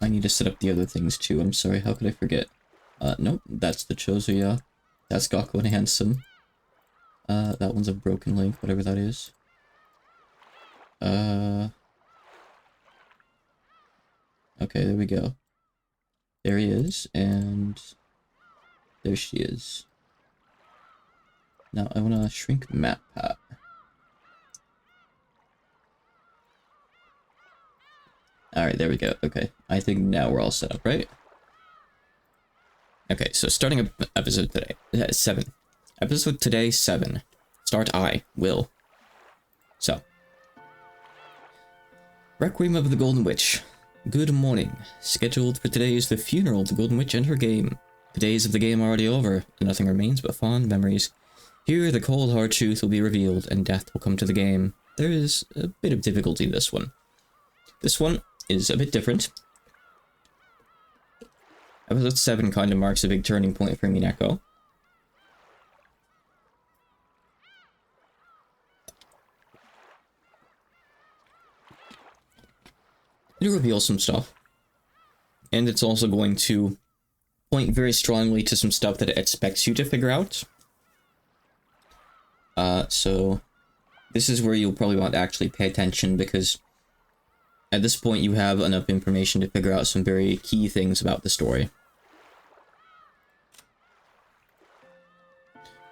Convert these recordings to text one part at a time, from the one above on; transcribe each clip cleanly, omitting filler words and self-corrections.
I need to set up the other things too. I'm sorry, how could I forget? Nope, that's the Chozuya. That's Gakko and Handsome. That one's a broken link, whatever that is. Okay, there we go. There he is, and there she is. Now I wanna shrink map pat. Alright, there we go. Okay, I think now we're all set up, right? Okay, so starting up episode today, 7. Episode today, 7. Start I, will. So. Requiem of the Golden Witch. Good morning. Scheduled for today is the funeral of the Golden Witch and her game. The days of the game are already over, and nothing remains but fond memories. Here, the cold hard truth will be revealed, and death will come to the game. There is a bit of difficulty in this one. This one is a bit different. Episode 7 kind of marks a big turning point for Umineko. It reveals some stuff. And it's also going to point very strongly to some stuff that it expects you to figure out. So this is where you'll probably want to actually pay attention, because at this point you have enough information to figure out some very key things about the story.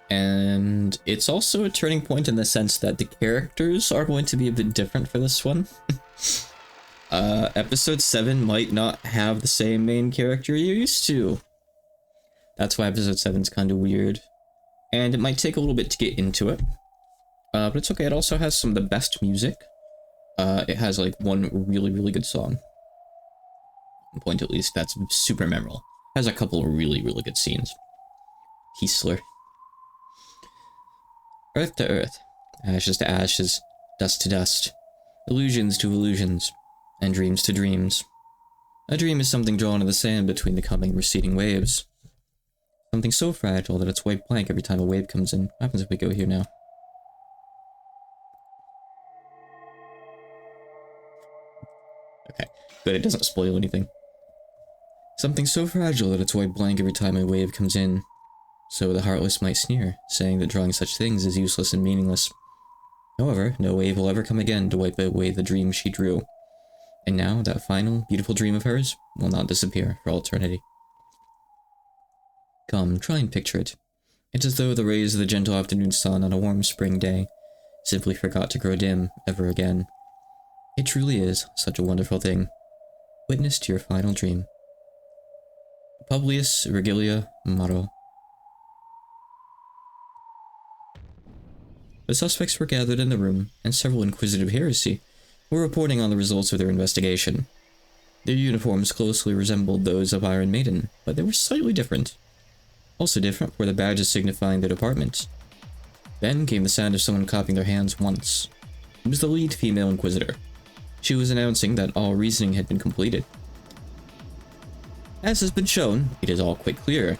And it's also a turning point in the sense that the characters are going to be a bit different for this one. Episode 7 might not have the same main character you're used to. That's why episode 7's kind of weird. And it might take a little bit to get into it. But it's okay, it also has some of the best music. It has like one really good song. One point at least, that's super memorable. It has a couple of really good scenes. Heisler. Earth to earth, ashes to ashes, dust to dust, illusions to illusions, and dreams to dreams. A dream is something drawn in the sand between the coming and receding waves. Something so fragile that it's white blank every time a wave comes in. What happens if we go here now? Okay, good, it doesn't spoil anything. Something so fragile that it's white blank every time a wave comes in. So the heartless might sneer, saying that drawing such things is useless and meaningless. However, no wave will ever come again to wipe away the dream she drew. And now, that final, beautiful dream of hers will not disappear for all eternity. Come, try and picture it. It's as though the rays of the gentle afternoon sun on a warm spring day simply forgot to grow dim ever again. It truly is such a wonderful thing. Witness to your final dream. Publius Regilia Maro. The suspects were gathered in the room, and several inquisitive heresy were reporting on the results of their investigation. Their uniforms closely resembled those of Iron Maiden, but they were slightly different. Also different were the badges signifying their department. Then came the sound of someone clapping their hands once. It was the lead female inquisitor. She was announcing that all reasoning had been completed. As has been shown, it is all quite clear.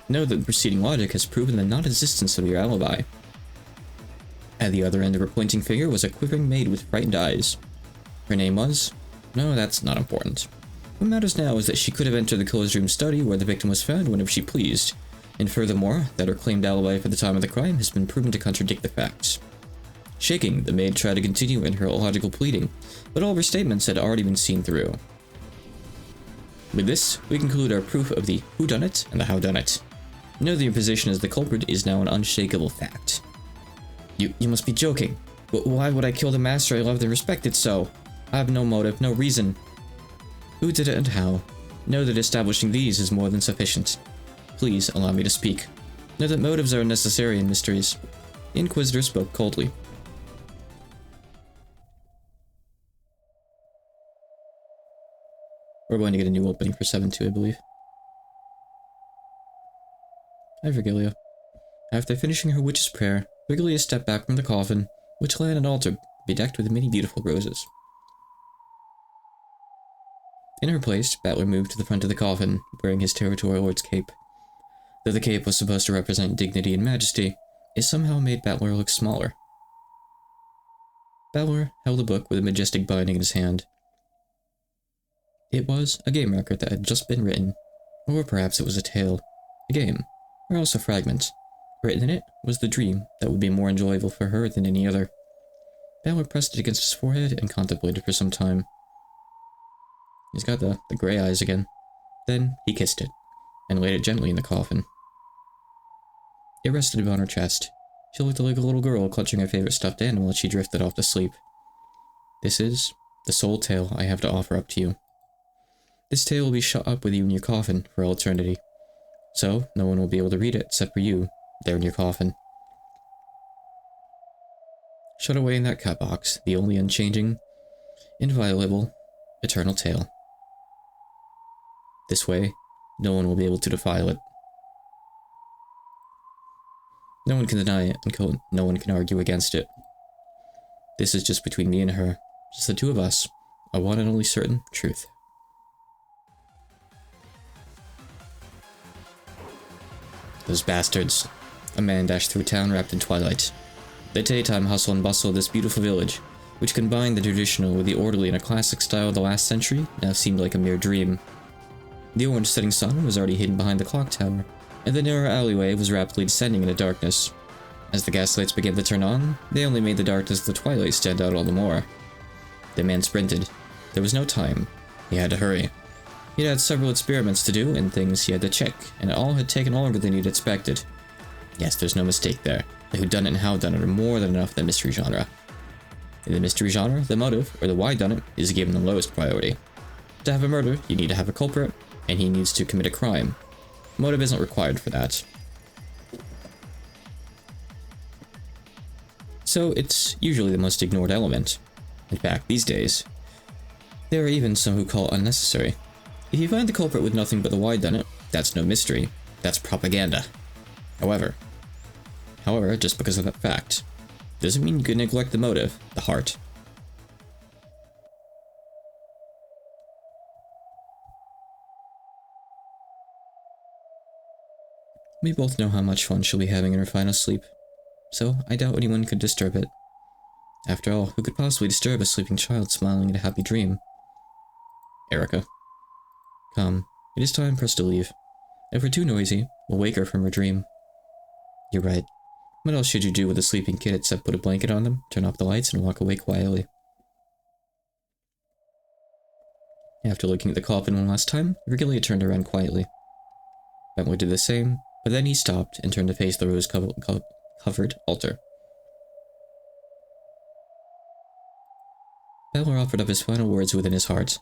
Know that the preceding logic has proven the non-existence of your alibi. At the other end of her pointing finger was a quivering maid with frightened eyes. Her name was? No, that's not important. What matters now is that she could have entered the closed room study where the victim was found whenever she pleased, and furthermore, that her claimed alibi for the time of the crime has been proven to contradict the facts. Shaking, the maid tried to continue in her illogical pleading, but all of her statements had already been seen through. With this, we conclude our proof of the whodunit and the howdunit. Know that your position as the culprit is now an unshakable fact. You must be joking. Why would I kill the master I loved and respected so? I have no motive, no reason. Who did it and how? Know that establishing these is more than sufficient. Please allow me to speak. Know that motives are unnecessary in mysteries. The Inquisitor spoke coldly. We're going to get a new opening for 7-2, I believe. Hi, Virgilia. After finishing her witch's prayer, Virgilia stepped back from the coffin, which lay on an altar bedecked with many beautiful roses. In her place, Battler moved to the front of the coffin, wearing his territorial lord's cape. Though the cape was supposed to represent dignity and majesty, it somehow made Battler look smaller. Battler held a book with a majestic binding in his hand. It was a game record that had just been written, or perhaps it was a tale, a game, or else a fragment. Written in it was the dream that would be more enjoyable for her than any other. Balor pressed it against his forehead and contemplated for some time. He's got the gray eyes again. Then he kissed it, and laid it gently in the coffin. It rested upon her chest. She looked like a little girl clutching her favorite stuffed animal as she drifted off to sleep. This is the sole tale I have to offer up to you. This tale will be shut up with you in your coffin for all eternity. So, no one will be able to read it except for you, there in your coffin. Shut away in that cat box, the only unchanging, inviolable, eternal tale. This way, no one will be able to defile it. No one can deny it, and no one can argue against it. This is just between me and her, just the two of us, a one and only certain truth. Those bastards. A man dashed through town wrapped in twilight. The daytime hustle and bustle of this beautiful village, which combined the traditional with the orderly in a classic style of the last century, now seemed like a mere dream. The orange setting sun was already hidden behind the clock tower, and the narrow alleyway was rapidly descending into darkness. As the gaslights began to turn on, they only made the darkness of the twilight stand out all the more. The man sprinted. There was no time. He had to hurry. He had several experiments to do and things he had to check, and it all had taken longer than he'd expected. Yes, there's no mistake there. The whodunit and howdunit are more than enough in the mystery genre. In the mystery genre, the motive, or the whydunit, is given the lowest priority. To have a murder, you need to have a culprit, and he needs to commit a crime. Motive isn't required for that. So it's usually the most ignored element. In fact, these days, there are even some who call it unnecessary. If you find the culprit with nothing but the whydunit, that's no mystery. That's propaganda. However, just because of that fact, doesn't mean you can neglect the motive, the heart. We both know how much fun she'll be having in her final sleep, so I doubt anyone could disturb it. After all, who could possibly disturb a sleeping child smiling in a happy dream? Erica. Come, it is time for us to leave. If we're too noisy, we'll wake her from her dream. You're right. What else should you do with a sleeping kid except put a blanket on them, turn off the lights, and walk away quietly? After looking at the coffin one last time, Virgilia turned around quietly. Bentley did the same, but then he stopped and turned to face the rose-covered altar. Balor offered up his final words within his heart.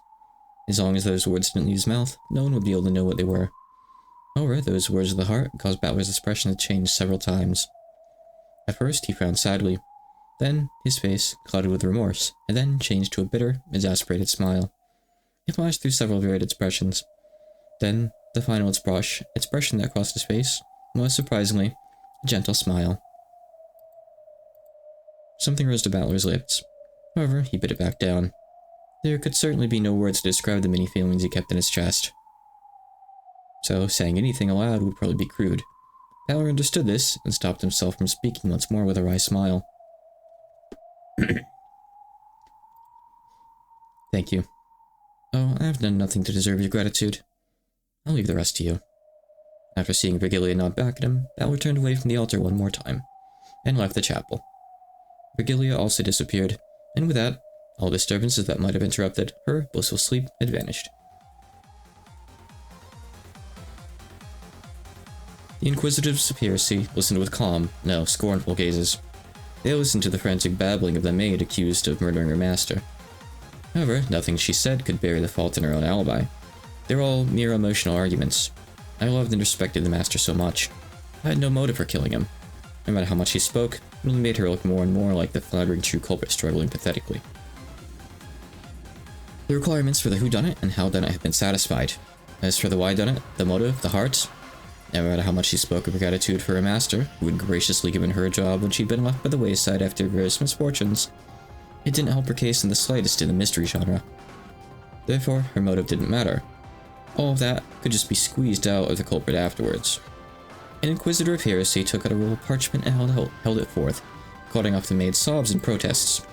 As long as those words didn't leave his mouth, no one would be able to know what they were. However, those words of the heart caused Balor's expression to change several times. At first, he frowned sadly. Then, his face clouded with remorse, and then changed to a bitter, exasperated smile. It flashed through several varied expressions. Then, the final expression that crossed his face was, surprisingly, a gentle smile. Something rose to Balor's lips. However, he bit it back down. There could certainly be no words to describe the many feelings he kept in his chest. So, saying anything aloud would probably be crude. Balor understood this, and stopped himself from speaking once more with a wry smile. Thank you. Oh, I have done nothing to deserve your gratitude. I'll leave the rest to you. After seeing Virgilia nod back at him, Balor turned away from the altar one more time, and left the chapel. Virgilia also disappeared, and with that, all disturbances that might have interrupted her blissful sleep had vanished. The inquisitive Superiorcy listened with calm, no, scornful gazes. They listened to the frantic babbling of the maid accused of murdering her master. However, nothing she said could bury the fault in her own alibi. They were all mere emotional arguments. I loved and respected the master so much. I had no motive for killing him. No matter how much he spoke, it only made her look more and more like the floundering true culprit struggling pathetically. The requirements for the whodunit and howdunit have been satisfied. As for the whydunit, the motive, the heart, no matter how much she spoke of gratitude for her master, who had graciously given her a job when she'd been left by the wayside after various misfortunes, it didn't help her case in the slightest in the mystery genre. Therefore, her motive didn't matter. All of that could just be squeezed out of the culprit afterwards. An inquisitor of heresy took out a roll of parchment and held it forth, cutting off the maid's sobs and protests.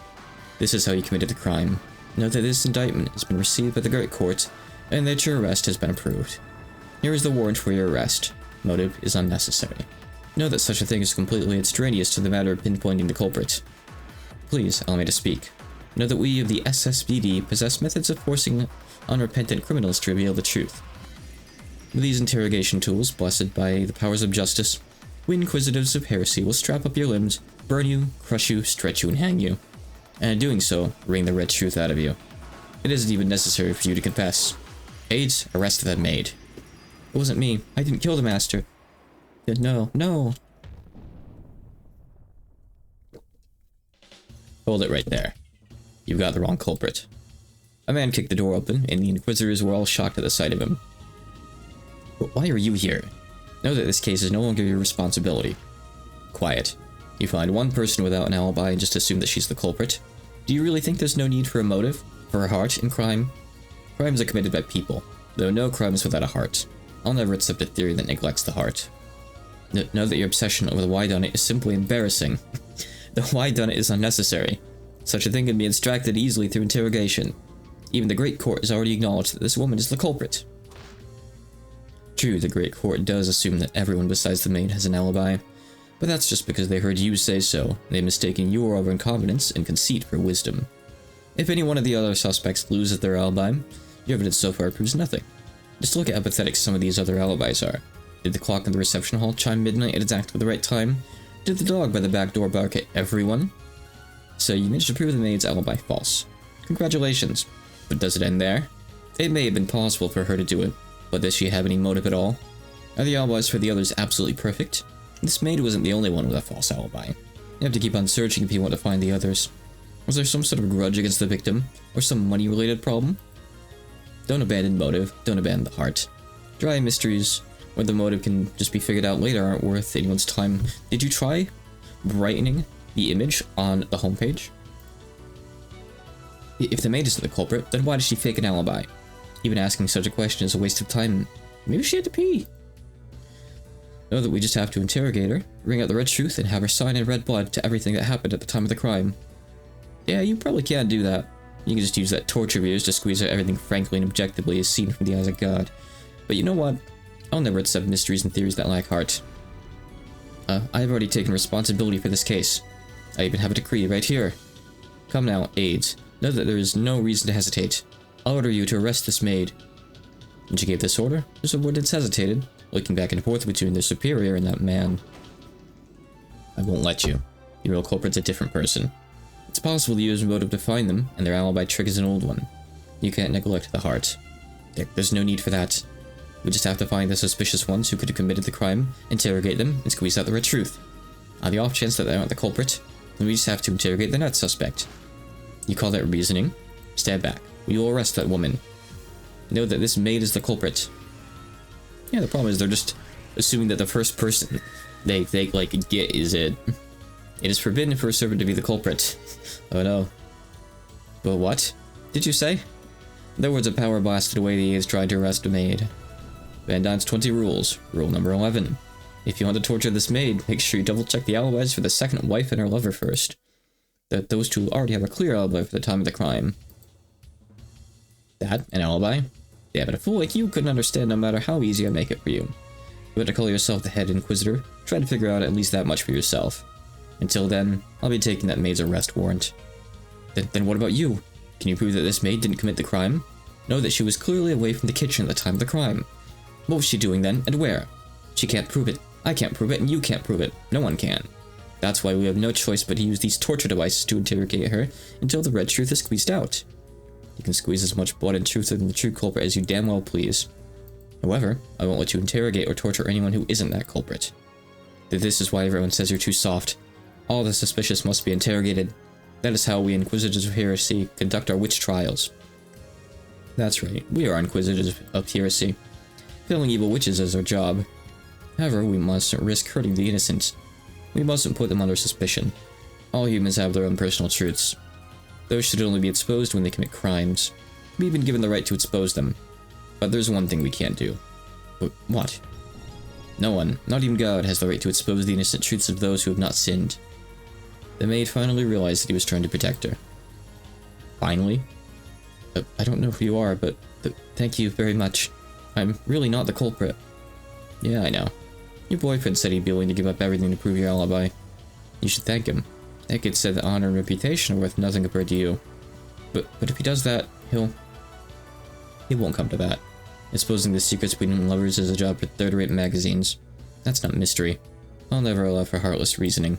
This is how you committed the crime. Note that this indictment has been received by the Great Court, and that your arrest has been approved. Here is the warrant for your arrest. Motive is unnecessary. Know that such a thing is completely extraneous to the matter of pinpointing the culprit. Please, allow me to speak. Know that we of the SSBD possess methods of forcing unrepentant criminals to reveal the truth. With these interrogation tools, blessed by the powers of justice, we inquisitives of heresy will strap up your limbs, burn you, crush you, stretch you, and hang you. And in doing so, wring the red truth out of you. It isn't even necessary for you to confess. Aides, arrest that maid. It wasn't me. I didn't kill the master. No, no. Hold it right there. You've got the wrong culprit. A man kicked the door open, and the inquisitors were all shocked at the sight of him. But why are you here? Know that this case is no longer your responsibility. Quiet. You find one person without an alibi and just assume that she's the culprit. Do you really think there's no need for a motive? For a heart in crime? Crimes are committed by people, though no crime is without a heart. I'll never accept a theory that neglects the heart. Know that your obsession over the why done it is simply embarrassing. The why done it is unnecessary. Such a thing can be extracted easily through interrogation. Even the Great Court has already acknowledged that this woman is the culprit. True, the Great Court does assume that everyone besides the maid has an alibi, but that's just because they heard you say so. They've mistaken your overconfidence and conceit for wisdom. If any one of the other suspects loses their alibi, your evidence so far proves nothing. Just look at how pathetic some of these other alibis are. Did the clock in the reception hall chime midnight at exactly the right time? Did the dog by the back door bark at everyone? So you managed to prove the maid's alibi false. Congratulations. But does it end there? It may have been possible for her to do it, but does she have any motive at all? Are the alibis for the others absolutely perfect? This maid wasn't the only one with a false alibi. You have to keep on searching if you want to find the others. Was there some sort of grudge against the victim, or some money-related problem? Don't abandon motive, don't abandon the heart. Dry mysteries, where the motive can just be figured out later, aren't worth anyone's time. Did you try brightening the image on the homepage? If the maid isn't the culprit, then why does she fake an alibi? Even asking such a question is a waste of time. Maybe she had to pee. Know that we just have to interrogate her, wring out the red truth, and have her sign in red blood to everything that happened at the time of the crime. Yeah, you probably can't do that. You can just use that torture views to squeeze out everything frankly and objectively as seen from the eyes of God. But you know what? I'll never accept mysteries and theories that lack heart. I've already taken responsibility for this case. I even have a decree right here. Come now, aides. Know that there is no reason to hesitate. I'll order you to arrest this maid. When she gave this order, the subordinates hesitated, looking back and forth between their superior and that man. I won't let you. The real culprit's a different person. It's possible to use motive to find them, and their alibi triggers an old one. You can't neglect the heart. There's no need for that. We just have to find the suspicious ones who could have committed the crime, interrogate them, and squeeze out the red truth. On the off chance that they aren't the culprit, then we just have to interrogate the next suspect. You call that reasoning? Stand back. We will arrest that woman. Know that this maid is the culprit. Yeah, the problem is they're just assuming that the first person they get is it. It is forbidden for a servant to be the culprit. Oh no. But what did you say? Their words of power blasted away the aides trying to arrest a maid. Van Dyne's 20 rules. Rule number 11. If you want to torture this maid, make sure you double check the alibis for the second wife and her lover first. That those two already have a clear alibi for the time of the crime. That, an alibi? Yeah, but a fool like you couldn't understand no matter how easy I make it for you. You want to call yourself the head inquisitor? Try to figure out at least that much for yourself. Until then, I'll be taking that maid's arrest warrant. Then what about you? Can you prove that this maid didn't commit the crime? Know that she was clearly away from the kitchen at the time of the crime. What was she doing then, and where? She can't prove it, I can't prove it, and you can't prove it. No one can. That's why we have no choice but to use these torture devices to interrogate her until the red truth is squeezed out. You can squeeze as much blood and truth from the true culprit as you damn well please. However, I won't let you interrogate or torture anyone who isn't that culprit. This is why everyone says you're too soft. All the suspicious must be interrogated. That is how we Inquisitors of Heresy conduct our witch trials. That's right, we are Inquisitors of Heresy. Killing evil witches is our job. However, we mustn't risk hurting the innocent. We mustn't put them under suspicion. All humans have their own personal truths. Those should only be exposed when they commit crimes. We've been given the right to expose them. But there's one thing we can't do. But what? No one, not even God, has the right to expose the innocent truths of those who have not sinned. The maid finally realized that he was trying to protect her. Finally? I don't know who you are, but thank you very much. I'm really not the culprit. Yeah, I know. Your boyfriend said he'd be willing to give up everything to prove your alibi. You should thank him. That kid said that honor and reputation are worth nothing compared to you. But if he does that, he won't come to that. Exposing the secrets between lovers is a job for third-rate magazines. That's not mystery. I'll never allow for heartless reasoning.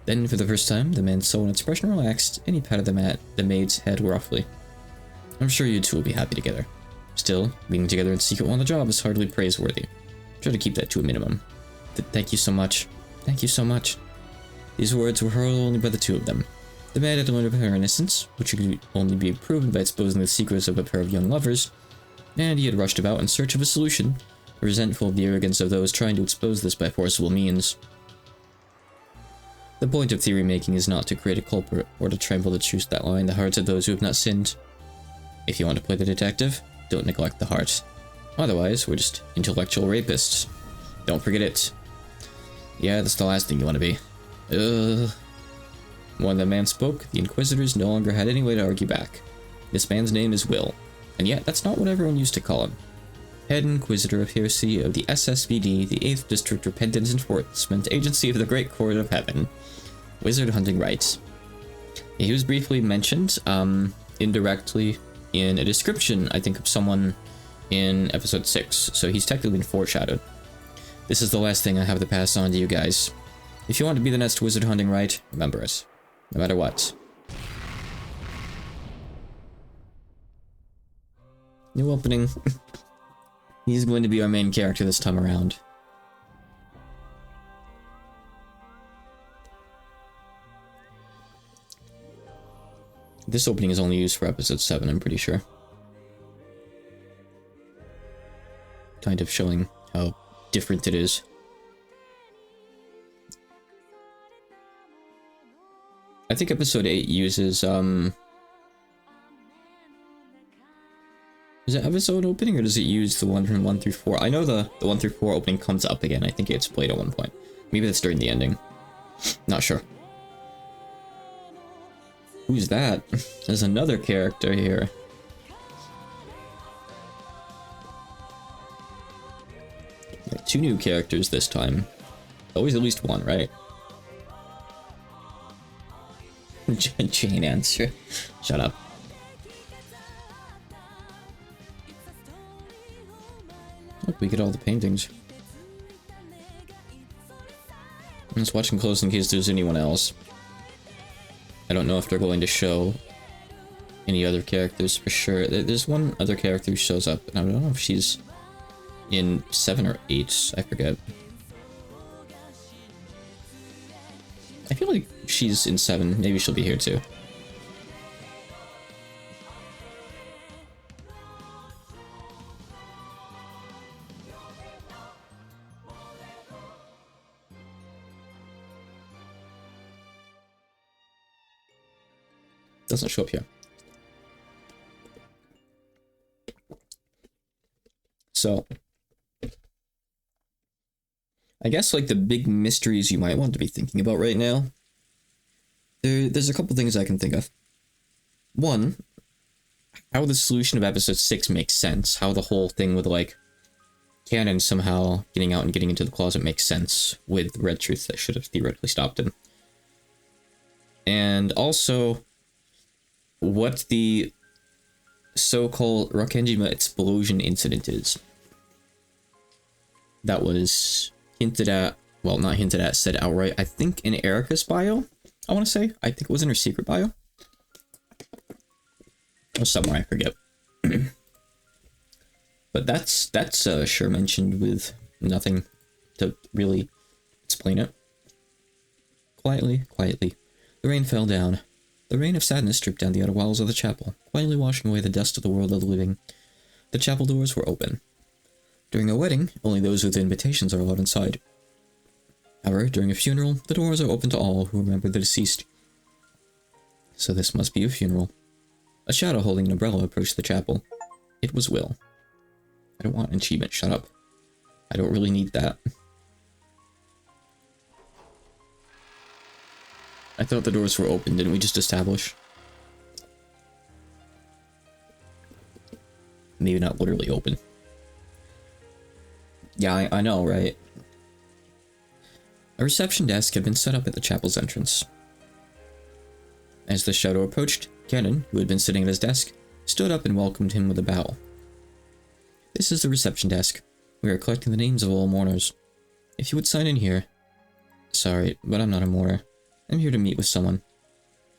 Then, for the first time, the man's soul and expression relaxed, and he patted the maid's head roughly. I'm sure you two will be happy together. Still, being together in secret while on the job is hardly praiseworthy. Try to keep that to a minimum. Thank you so much. Thank you so much. These words were heard only by the two of them. The maid had learned of her innocence, which could only be proven by exposing the secrets of a pair of young lovers, and he had rushed about in search of a solution, resentful of the arrogance of those trying to expose this by forcible means. The point of theory making is not to create a culprit, or to trample the truth that lie in the hearts of those who have not sinned. If you want to play the detective, don't neglect the heart. Otherwise, we're just intellectual rapists. Don't forget it. Yeah, that's the last thing you want to be. When the man spoke, the Inquisitors no longer had any way to argue back. This man's name is Will, and yet that's not what everyone used to call him. Head Inquisitor of Heresy of the SSVD, the 8th District Repentance Enforcement Agency of the Great Court of Heaven. Wizard hunting rights. He was briefly mentioned, indirectly, in a description, I think, of someone in episode 6, so he's technically been foreshadowed. This is the last thing I have to pass on to you guys. If you want to be the next wizard hunting right, remember it. No matter what. New opening. He's going to be our main character this time around. This opening is only used for episode 7, I'm pretty sure. Kind of showing how different it is. I think episode 8 uses, is it episode opening, or does it use the one from 1 through 4? I know the 1 through 4 opening comes up again. I think it's played at one point. Maybe that's during the ending. Not sure. Who's that? There's another character here. Got 2 new characters this time. Always at least one, right? Jane answer. Shut up. Look, we get all the paintings. I'm just watching close in case there's anyone else. I don't know if they're going to show any other characters for sure. There's one other character who shows up, and I don't know if she's in 7 or 8, I forget. I feel like she's in 7, maybe she'll be here too. Doesn't show up here. So, I guess like the big mysteries you might want to be thinking about right now. There's a couple things I can think of. One, how the solution of episode 6 makes sense. How the whole thing with like Canon somehow getting out and getting into the closet makes sense with Red Truth that should have theoretically stopped him. And also, what the so-called Rakenjima explosion incident is. That was hinted at, well, not hinted at, said outright, I think in Erica's bio, I want to say. I think it was in her secret bio. Or somewhere, I forget. But that's sure mentioned with nothing to really explain it. Quietly. The rain fell down. The rain of sadness dripped down the outer walls of the chapel, quietly washing away the dust of the world of the living. The chapel doors were open. During a wedding, only those with invitations are allowed inside. However, during a funeral, the doors are open to all who remember the deceased. So this must be a funeral. A shadow holding an umbrella approached the chapel. It was Will. I don't want an achievement, shut up. I don't really need that. I thought the doors were open, didn't we just establish? maybe not literally open. Yeah, I know, right? A reception desk had been set up at the chapel's entrance. As the shadow approached, Cannon, who had been sitting at his desk, stood up and welcomed him with a bow. This is the reception desk. We are collecting the names of all mourners. If you would sign in here. Sorry, but I'm not a mourner. I'm here to meet with someone.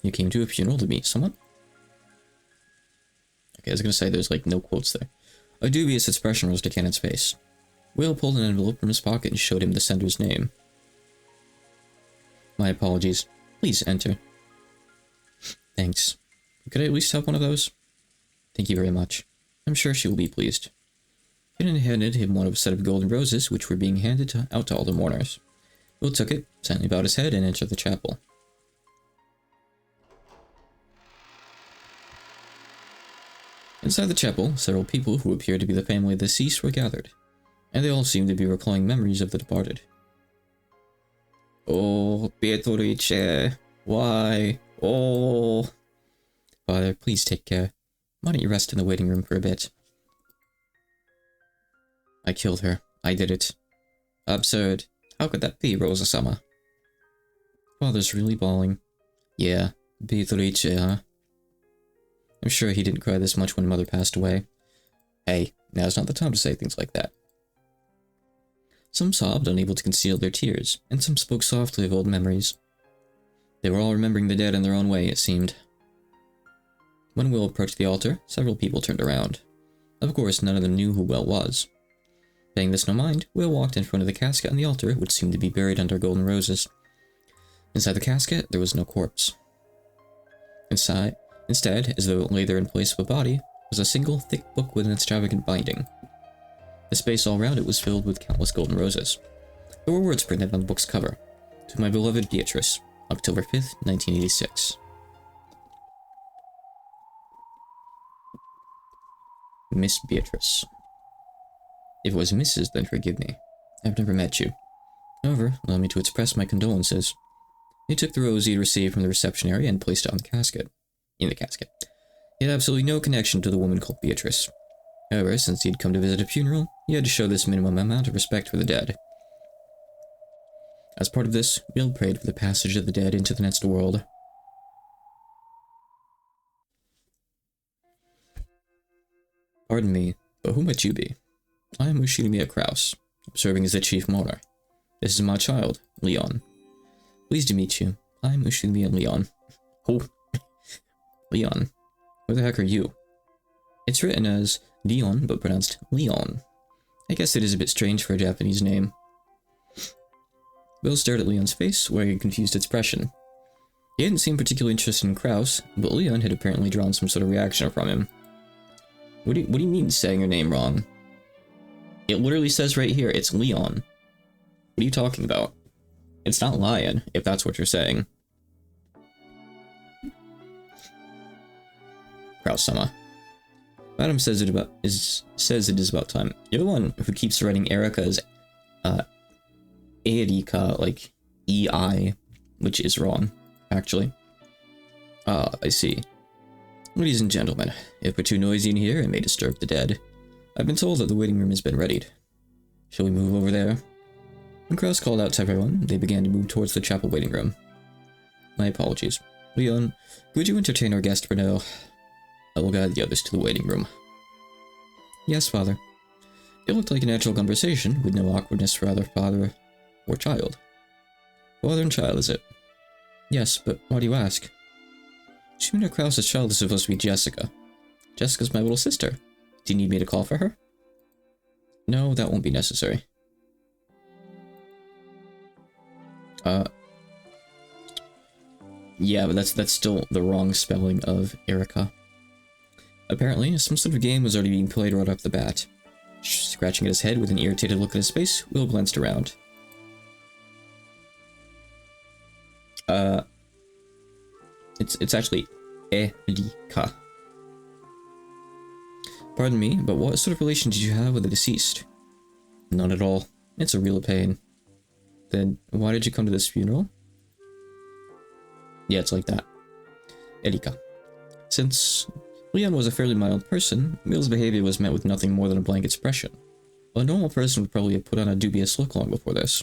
You came to a funeral to meet someone? Okay, I was gonna say there's like no quotes there. A dubious expression rose to Cannon's face. Will pulled an envelope from his pocket and showed him the sender's name. My apologies. Please enter. Thanks. Could I at least have one of those? Thank you very much. I'm sure she will be pleased. Cannon handed him one of a set of golden roses, which were being handed out to all the mourners. Will took it, silently bowed his head, and entered the chapel. Inside the chapel, several people who appeared to be the family of the deceased were gathered, and they all seemed to be recalling memories of the departed. Oh, Beatrice, why? Oh. Father, please take care. Why don't you rest in the waiting room for a bit? I killed her. I did it. Absurd. How could that be, Rosa-sama? Father's really bawling. Yeah, Beatrice, huh? I'm sure he didn't cry this much when Mother passed away. Hey, now's not the time to say things like that. Some sobbed, unable to conceal their tears, and some spoke softly of old memories. They were all remembering the dead in their own way, it seemed. When Will approached the altar, several people turned around. Of course, none of them knew who Will was. Paying this no mind, Will walked in front of the casket on the altar, which seemed to be buried under golden roses. Inside the casket, there was no corpse. Instead, as though it lay there in place of a body, was a single, thick book with an extravagant binding. The space all around it was filled with countless golden roses. There were words printed on the book's cover. To my beloved Beatrice, October 5th, 1986. Miss Beatrice. If it was Mrs., then forgive me. I've never met you. However, allow me to express my condolences. He took the rose he had received from the reception area and placed it on the casket. In the casket. He had absolutely no connection to the woman called Beatrice. However, since he had come to visit a funeral, he had to show this minimum amount of respect for the dead. As part of this, Will prayed for the passage of the dead into the next world. Pardon me, but who might you be? I am Ushimiya Kraus, serving as the chief mourner. This is my child, Leon. Pleased to meet you. I am Ushimiya Leon. Oh. Leon. Who the heck are you? It's written as Leon, but pronounced Leon. I guess it is a bit strange for a Japanese name. Will stared at Leon's face, wearing a confused expression. He didn't seem particularly interested in Kraus, but Leon had apparently drawn some sort of reaction from him. What do you mean saying your name wrong? It literally says right here, it's Leon. What are you talking about? It's not Lion, if that's what you're saying. Kraus-sama. Madam says it is about time. You're the one who keeps writing Erika as Erika, like E-I, which is wrong, actually. Ah, I see. Ladies and gentlemen, if we're too noisy in here, it may disturb the dead. I've been told that the waiting room has been readied. Shall we move over there? When Kraus called out to everyone, they began to move towards the chapel waiting room. My apologies. Leon, could you entertain our guest for now? I will guide the others to the waiting room. Yes, father. It looked like a natural conversation, with no awkwardness for either father or child. Father and child, is it? Yes, but why do you ask? Ushimiya Kraus's child is supposed to be Jessica. Jessica's my little sister. Do you need me to call for her? No, that won't be necessary. Yeah, but that's still the wrong spelling of Erika. Apparently, some sort of game was already being played right off the bat. Scratching at his head with an irritated look at his face, Will glanced around. It's actually Erika. Pardon me, but what sort of relation did you have with the deceased? None at all. It's a real pain. Then, why did you come to this funeral? Yeah, it's like that. Erika. Since Leon was a fairly mild person. Emil's behavior was met with nothing more than a blank expression. Well, a normal person would probably have put on a dubious look long before this.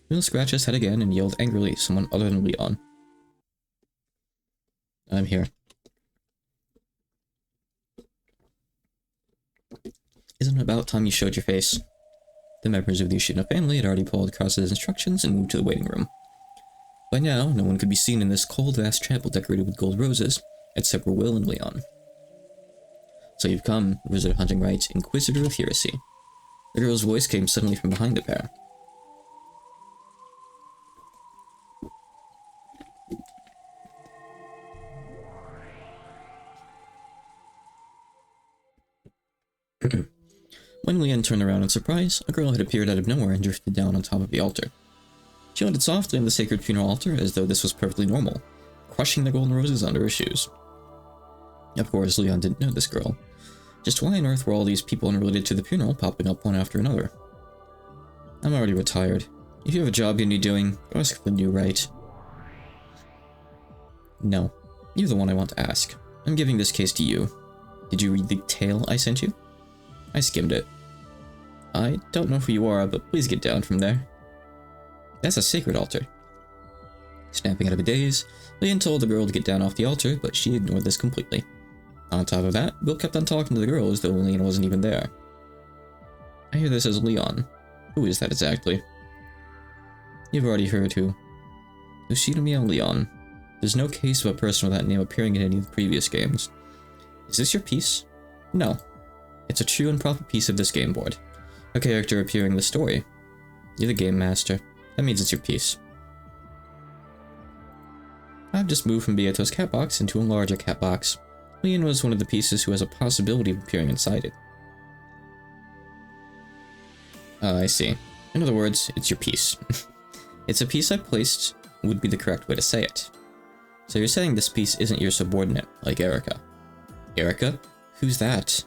Emil scratched his head again and yelled angrily at someone other than Leon. I'm here. Isn't it about time you showed your face? The members of the Ushina family had already pulled across his instructions and moved to the waiting room. By now, no one could be seen in this cold, vast chapel decorated with gold roses, except for Will and Leon. So you've come, Wizard Hunting Right, Inquisitor of Heresy. The girl's voice came suddenly from behind the pair. When Leon turned around in surprise, a girl had appeared out of nowhere and drifted down on top of the altar. She landed softly on the sacred funeral altar as though this was perfectly normal, crushing the golden roses under her shoes. Of course, Leon didn't know this girl. Just why on earth were all these people unrelated to the funeral popping up one after another? I'm already retired. If you have a job you need doing, go ask for the new right. No, you're the one I want to ask. I'm giving this case to you. Did you read the tale I sent you? I skimmed it. I don't know who you are, but please get down from there. That's a sacred altar. Snapping out of a daze, Leon told the girl to get down off the altar, but she ignored this completely. On top of that, Will kept on talking to the girl as though Leon wasn't even there. I hear this as Leon. Who is that exactly? You've already heard who. Ushina Leon. There's no case of a person with that name appearing in any of the previous games. Is this your piece? No. It's a true and proper piece of this game board. A character appearing in the story. You're the game master. That means it's your piece. I've just moved from Beato's cat box into a larger cat box. Leon was one of the pieces who has a possibility of appearing inside it. I see. In other words, it's your piece. It's a piece I placed would be the correct way to say it. So you're saying this piece isn't your subordinate, like Erica. Erica? Who's that?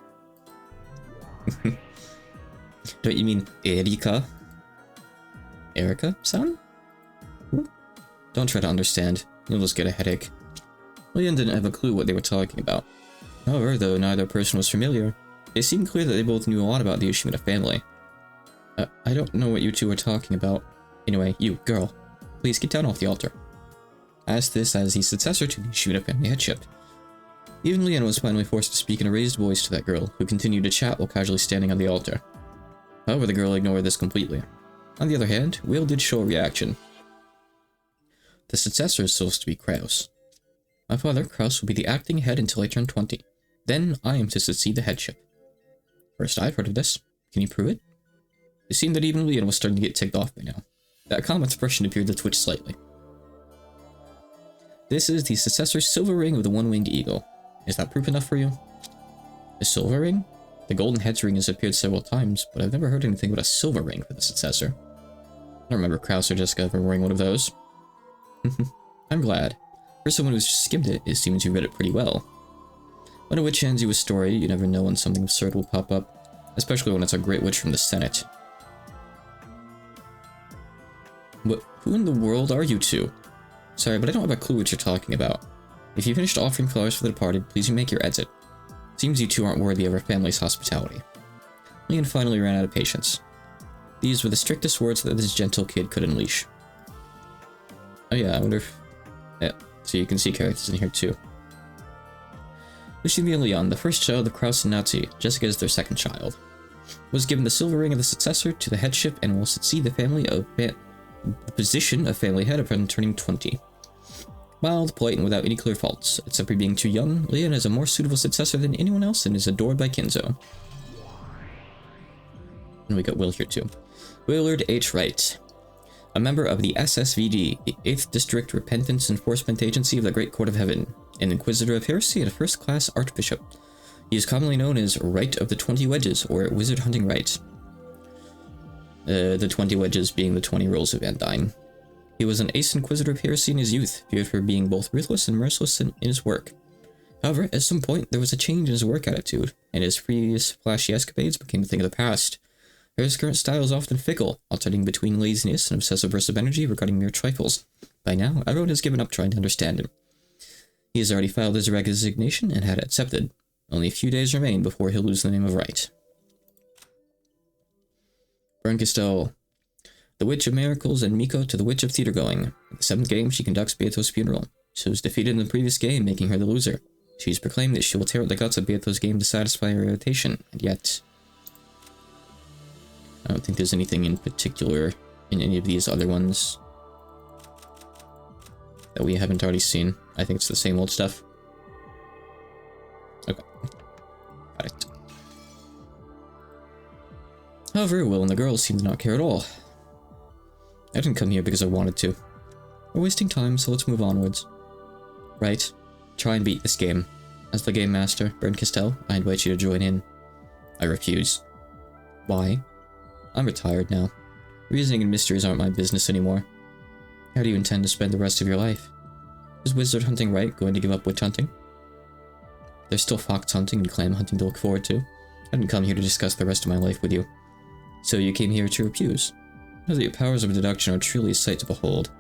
Don't you mean Erika? Erica-san? Don't try to understand. You'll just get a headache. Leon didn't have a clue what they were talking about. However, though neither person was familiar, it seemed clear that they both knew a lot about the Ushina family. I don't know what you two are talking about. Anyway, you, girl, please get down off the altar. I asked this as the successor to the Ushina family headship. Even Leon was finally forced to speak in a raised voice to that girl, who continued to chat while casually standing on the altar. However, the girl ignored this completely. On the other hand, Will did show a reaction. The successor is supposed to be Kraus. My father, Kraus, will be the acting head until I turn 20. Then I am to succeed the headship. First I've heard of this. Can you prove it? It seemed that even Leon was starting to get ticked off by now. That calm expression appeared to twitch slightly. This is the successor's silver ring of the one-winged eagle. Is that proof enough for you? The silver ring? The golden head's ring has appeared several times, but I've never heard anything but a silver ring for the successor. I don't remember Kraus or Jessica ever wearing one of those. I'm glad. For someone who's just skimmed it, it seems you read it pretty well. When a witch hands you a story, you never know when something absurd will pop up, especially when it's a great witch from the Senate. But who in the world are you two? Sorry, but I don't have a clue what you're talking about. If you finished offering flowers for the departed, please make your exit. Seems you two aren't worthy of our family's hospitality. Leon finally ran out of patience. These were the strictest words that this gentle kid could unleash. Oh yeah, I wonder if... Yeah, so you can see characters in here too. Lucy and Leon, the first child of Kraus and Nazi, Jessica is their second child, was given the silver ring of the successor to the headship and will succeed the position of family head upon turning 20. Mild, polite, and without any clear faults, except for being too young, Leon is a more suitable successor than anyone else and is adored by Kinzo. And we got Will here too. Willard H. Wright. A member of the SSVD, the 8th District Repentance Enforcement Agency of the Great Court of Heaven, an Inquisitor of Heresy and a first-class Archbishop. He is commonly known as Right of the 20 Wedges, or Wizard Hunting Right. The 20 Wedges being the 20 rules of Andyne. He was an ace Inquisitor of Heresy in his youth, feared for being both ruthless and merciless in his work. However, at some point, there was a change in his work attitude, and his previous flashy escapades became a thing of the past. His current style is often fickle, alternating between laziness and obsessive bursts of energy regarding mere trifles. By now, everyone has given up trying to understand him. He has already filed his resignation and had it accepted. Only a few days remain before he'll lose the name of right. Bernkastel. The Witch of Miracles and Miko to the Witch of Theater Going. At the 7th game, she conducts Beato's funeral. She was defeated in the previous game, making her the loser. She's proclaimed that she will tear out the guts of Beato's game to satisfy her irritation, and yet... I don't think there's anything in particular in any of these other ones that we haven't already seen. I think it's the same old stuff. Okay. Got it. However, Will and the girls seem to not care at all. I didn't come here because I wanted to. We're wasting time, so let's move onwards. Right. Try and beat this game. As the game master, Bernkastel, I invite you to join in. I refuse. Why? I'm retired now. Reasoning and mysteries aren't my business anymore. How do you intend to spend the rest of your life? Is wizard hunting right going to give up witch hunting? There's still fox hunting and clam hunting to look forward to. I didn't come here to discuss the rest of my life with you. So you came here to refuse. Know that your powers of deduction are truly a sight to behold.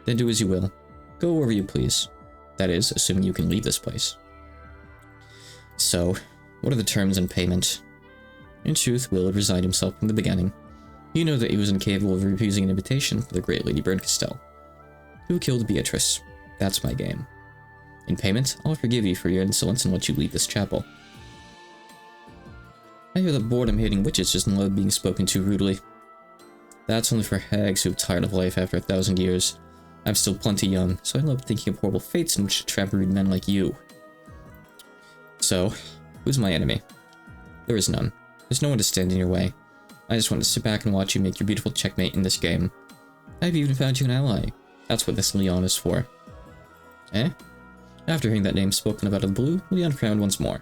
Then do as you will. Go wherever you please. That is, assuming you can leave this place. So, what are the terms and payment? In truth, Will had resigned himself from the beginning. You know that he was incapable of refusing an invitation for the great Lady Bernkastel. Who killed Beatrice? That's my game. In payment, I'll forgive you for your insolence and let you leave this chapel. I hear that boredom-hating witches just love being spoken to rudely. That's only for hags who have tired of life after 1,000 years. I'm still plenty young, so I love thinking of horrible fates in which to trap rude men like you. So, who's my enemy? There is none. There's no one to stand in your way. I just want to sit back and watch you make your beautiful checkmate in this game. I've even found you an ally. That's what this Leon is for. Eh? After hearing that name spoken about in the blue, Leon frowned once more.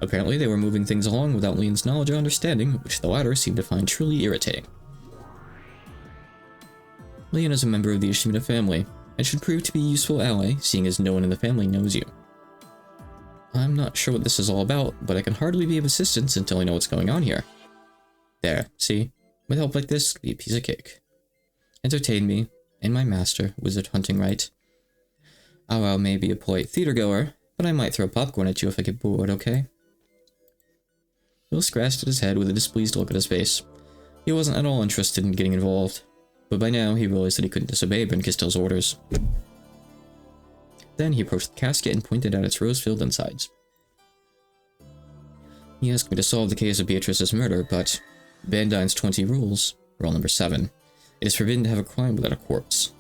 Apparently they were moving things along without Leon's knowledge or understanding, which the latter seemed to find truly irritating. Leon is a member of the Ushimina family, and should prove to be a useful ally, seeing as no one in the family knows you. I'm not sure what this is all about, but I can hardly be of assistance until I know what's going on here. There, see? With help like this, it'd be a piece of cake. Entertain me, and my master, wizard hunting right. I may be a polite theater-goer, but I might throw popcorn at you if I get bored, okay? Will scratched at his head with a displeased look at his face. He wasn't at all interested in getting involved, but by now he realized that he couldn't disobey Bernkastel's orders. Then he approached the casket and pointed out its rose-filled insides. He asked me to solve the case of Beatrice's murder, but Bandine's 20 rules, rule number 7, it is forbidden to have a crime without a corpse.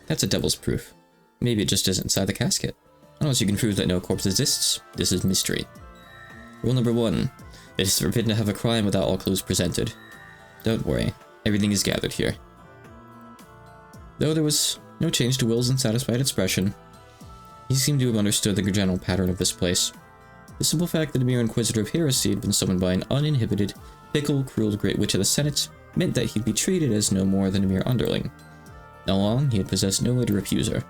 That's a devil's proof. Maybe it just isn't inside the casket. Unless you can prove that no corpse exists, this is mystery. Rule number 1, it is forbidden to have a crime without all clues presented. Don't worry, everything is gathered here. Though there was no change to Will's unsatisfied expression, he seemed to have understood the general pattern of this place. The simple fact that a mere Inquisitor of Heresy had been summoned by an uninhibited, fickle, cruel Great Witch of the Senate meant that he'd be treated as no more than a mere underling. All along, he had possessed no way to refuse her.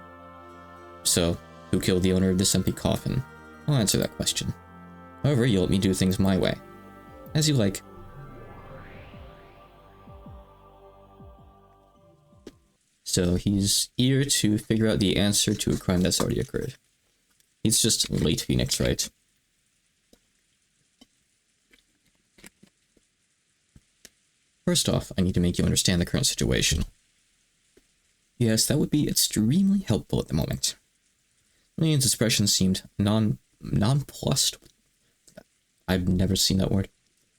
So, who killed the owner of this empty coffin? I'll answer that question. However, you'll let me do things my way. As you like. So he's here to figure out the answer to a crime that's already occurred. He's just late Phoenix, right? First off, I need to make you understand the current situation. Yes, that would be extremely helpful at the moment. Leon's expression seemed nonplussed. I've never seen that word.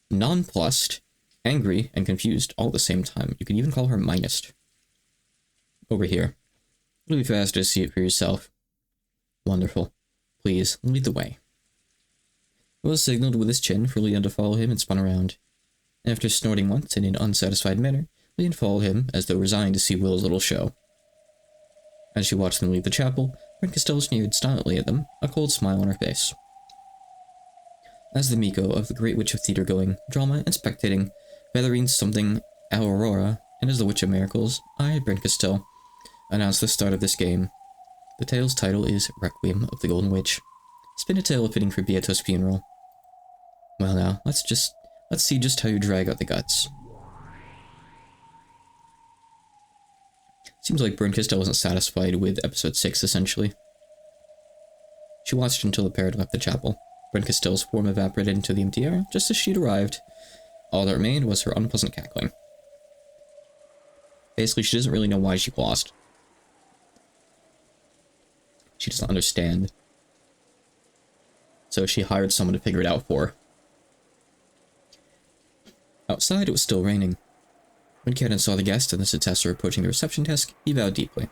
Nonplussed, angry, and confused all at the same time. You can even call her minus. Over here. It'll be faster to see it for yourself. Wonderful. Please, lead the way. Will signaled with his chin for Leon to follow him and spun around. After snorting once in an unsatisfied manner, Leon followed him, as though resigned to see Will's little show. As she watched them leave the chapel, Bernkastel sneered silently at them, a cold smile on her face. As the Miko of the Great Witch of Theater Going, drama, and spectating, feathering something Aurora, and as the Witch of Miracles, I, Bernkastel, announce the start of this game. The tale's title is Requiem of the Golden Witch. Spin a tale fitting for Beato's funeral. Well now, let's see just how you drag out the guts. Seems like Bernkastel wasn't satisfied with episode 6, essentially. She watched until the pair had left the chapel. Brent Castell's form evaporated into the empty air, just as she'd arrived. All that remained was her unpleasant cackling. Basically, she doesn't really know why she lost. She doesn't understand. So she hired someone to figure it out for her. Outside, it was still raining. When Cannon saw the guest and the successor approaching the reception desk, he bowed deeply.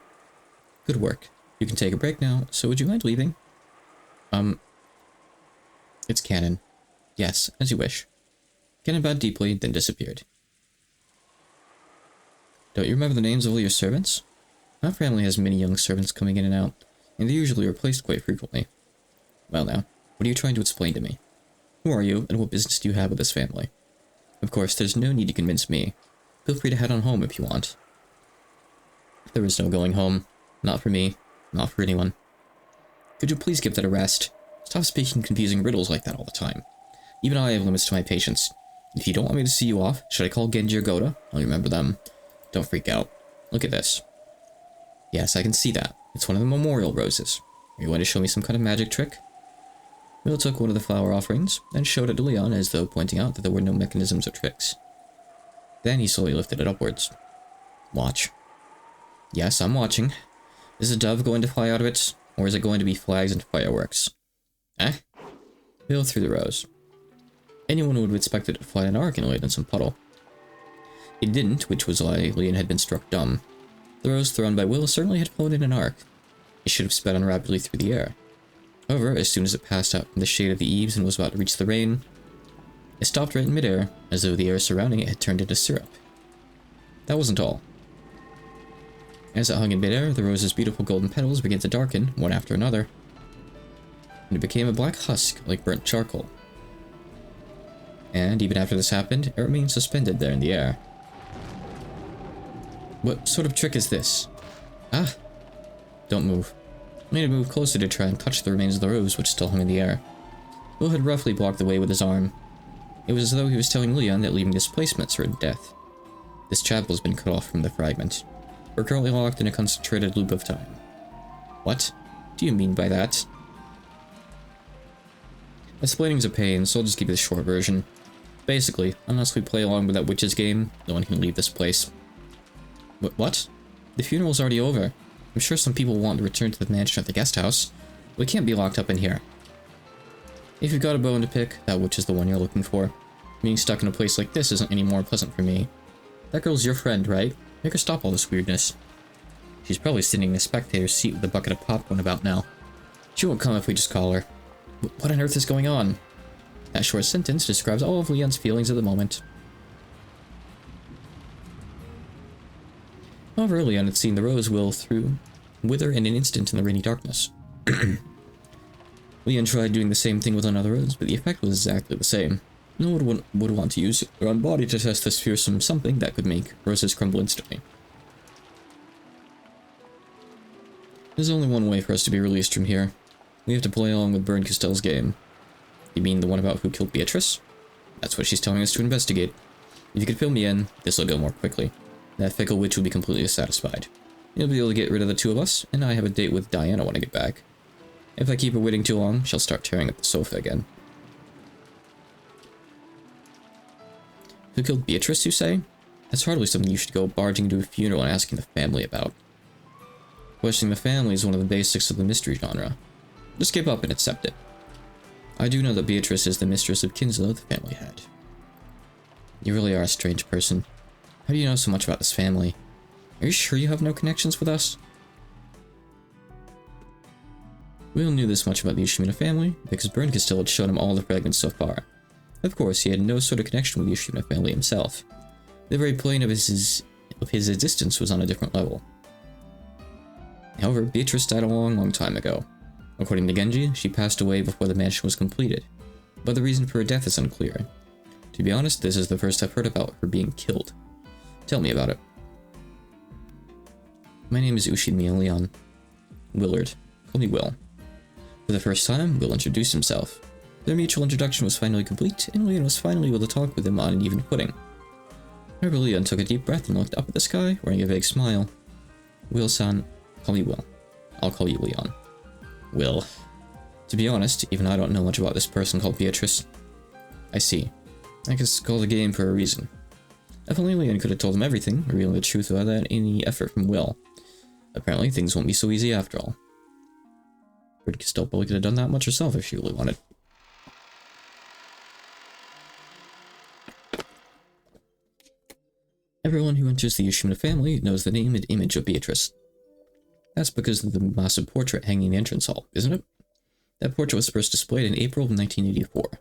Good work. You can take a break now, so would you mind leaving? It's Cannon. Yes, as you wish. Cannon bowed deeply, then disappeared. Don't you remember the names of all your servants? Our family has many young servants coming in and out, and they're usually replaced quite frequently. Well now, what are you trying to explain to me? Who are you, and what business do you have with this family? Of course, there's no need to convince me. Feel free to head on home if you want. There is no going home. Not for me. Not for anyone. Could you please give that a rest? Stop speaking confusing riddles like that all the time. Even I have limits to my patience. If you don't want me to see you off, should I call Genji or Goda? I'll remember them. Don't freak out. Look at this. Yes, I can see that. It's one of the memorial roses. Are you going to show me some kind of magic trick? Will took one of the flower offerings, and showed it to Leon as though pointing out that there were no mechanisms or tricks. Then he slowly lifted it upwards. Watch. Yes, I'm watching. Is a dove going to fly out of it, or is it going to be flags and fireworks? Eh? Will threw the rose. Anyone would have expected it to fly an arc and land in some puddle. It didn't, which was why Leon had been struck dumb. The rose thrown by Will certainly had flown in an arc. It should have sped on rapidly through the air. However, as soon as it passed out from the shade of the eaves and was about to reach the rain, it stopped right in midair, as though the air surrounding it had turned into syrup. That wasn't all. As it hung in midair, the rose's beautiful golden petals began to darken, one after another, and it became a black husk like burnt charcoal. And even after this happened, it remained suspended there in the air. What sort of trick is this? Ah! Don't move. I need to move closer to try and touch the remains of the rose which still hung in the air. Will had roughly blocked the way with his arm. It was as though he was telling Leon that leaving this place meant certain death. This chapel has been cut off from the fragment. We're currently locked in a concentrated loop of time. What do you mean by that? Explaining's a pain, so I'll just give you the short version. Basically, unless we play along with that witch's game, no one can leave this place. What? The funeral's already over. I'm sure some people want to return to the mansion at the guest house. We can't be locked up in here. If you've got a bone to pick, that witch is the one you're looking for. Being stuck in a place like this isn't any more pleasant for me. That girl's your friend, right? Make her stop all this weirdness. She's probably sitting in a spectator's seat with a bucket of popcorn about now. She won't come if we just call her. What on earth is going on? That short sentence describes all of Leon's feelings at the moment. However, Leon had seen the rose wither in an instant in the rainy darkness. Leon tried doing the same thing with another rose, but the effect was exactly the same. No one would want to use their own body to test this fearsome something that could make roses crumble instantly. There's only one way for us to be released from here. We have to play along with Bern Castell's game. You mean the one about who killed Beatrice? That's what she's telling us to investigate. If you could fill me in, this'll go more quickly. That fickle witch will be completely satisfied. You'll be able to get rid of the two of us, and I have a date with Diana when I get back. If I keep her waiting too long, she'll start tearing up the sofa again. Who killed Beatrice, you say? That's hardly something you should go barging into a funeral and asking the family about. Questioning the family is one of the basics of the mystery genre. Just give up and accept it. I do know that Beatrice is the mistress of Kinslow the family had. You really are a strange person. How do you know so much about this family? Are you sure you have no connections with us? Will knew this much about the Ushimina family because Bern Castell had shown him all the fragments so far. Of course, he had no sort of connection with the Ushimina family himself. The very plane of his existence was on a different level. However, Beatrice died a long time ago. According to Genji, she passed away before the mansion was completed, but the reason for her death is unclear. To be honest, this is the first I've heard about her being killed. Tell me about it. My name is Ushimiya Leon. Willard. Call me Will. For the first time, Will introduced himself. Their mutual introduction was finally complete, and Leon was finally able to talk with him on an even footing. However, Leon took a deep breath and looked up at the sky, wearing a vague smile. Will-san, call me Will. I'll call you Leon. Will. To be honest, even I don't know much about this person called Beatrice. I see. I guess it's called a game for a reason. If only Leon could have told him everything, revealing the truth without any effort from Will. Apparently, things won't be so easy after all. Bryn Castell probably could have done that much herself if she really wanted. Everyone who enters the Ushimura family knows the name and image of Beatrice. That's because of the massive portrait hanging in the entrance hall, isn't it? That portrait was first displayed in April of 1984.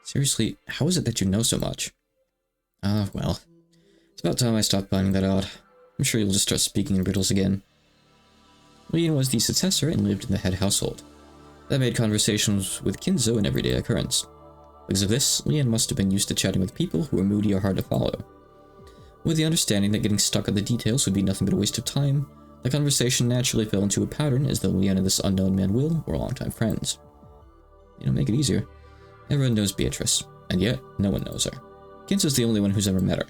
Seriously, how is it that you know so much? Ah, well. It's about time I stopped finding that odd. I'm sure you'll just start speaking in riddles again. Leon was the successor and lived in the head household. That made conversations with Kinzo an everyday occurrence. Because of this, Leon must have been used to chatting with people who were moody or hard to follow. With the understanding that getting stuck on the details would be nothing but a waste of time, the conversation naturally fell into a pattern as though Leon and this unknown man Will were longtime friends. Make it easier. Everyone knows Beatrice, and yet no one knows her. Kinzo's the only one who's ever met her.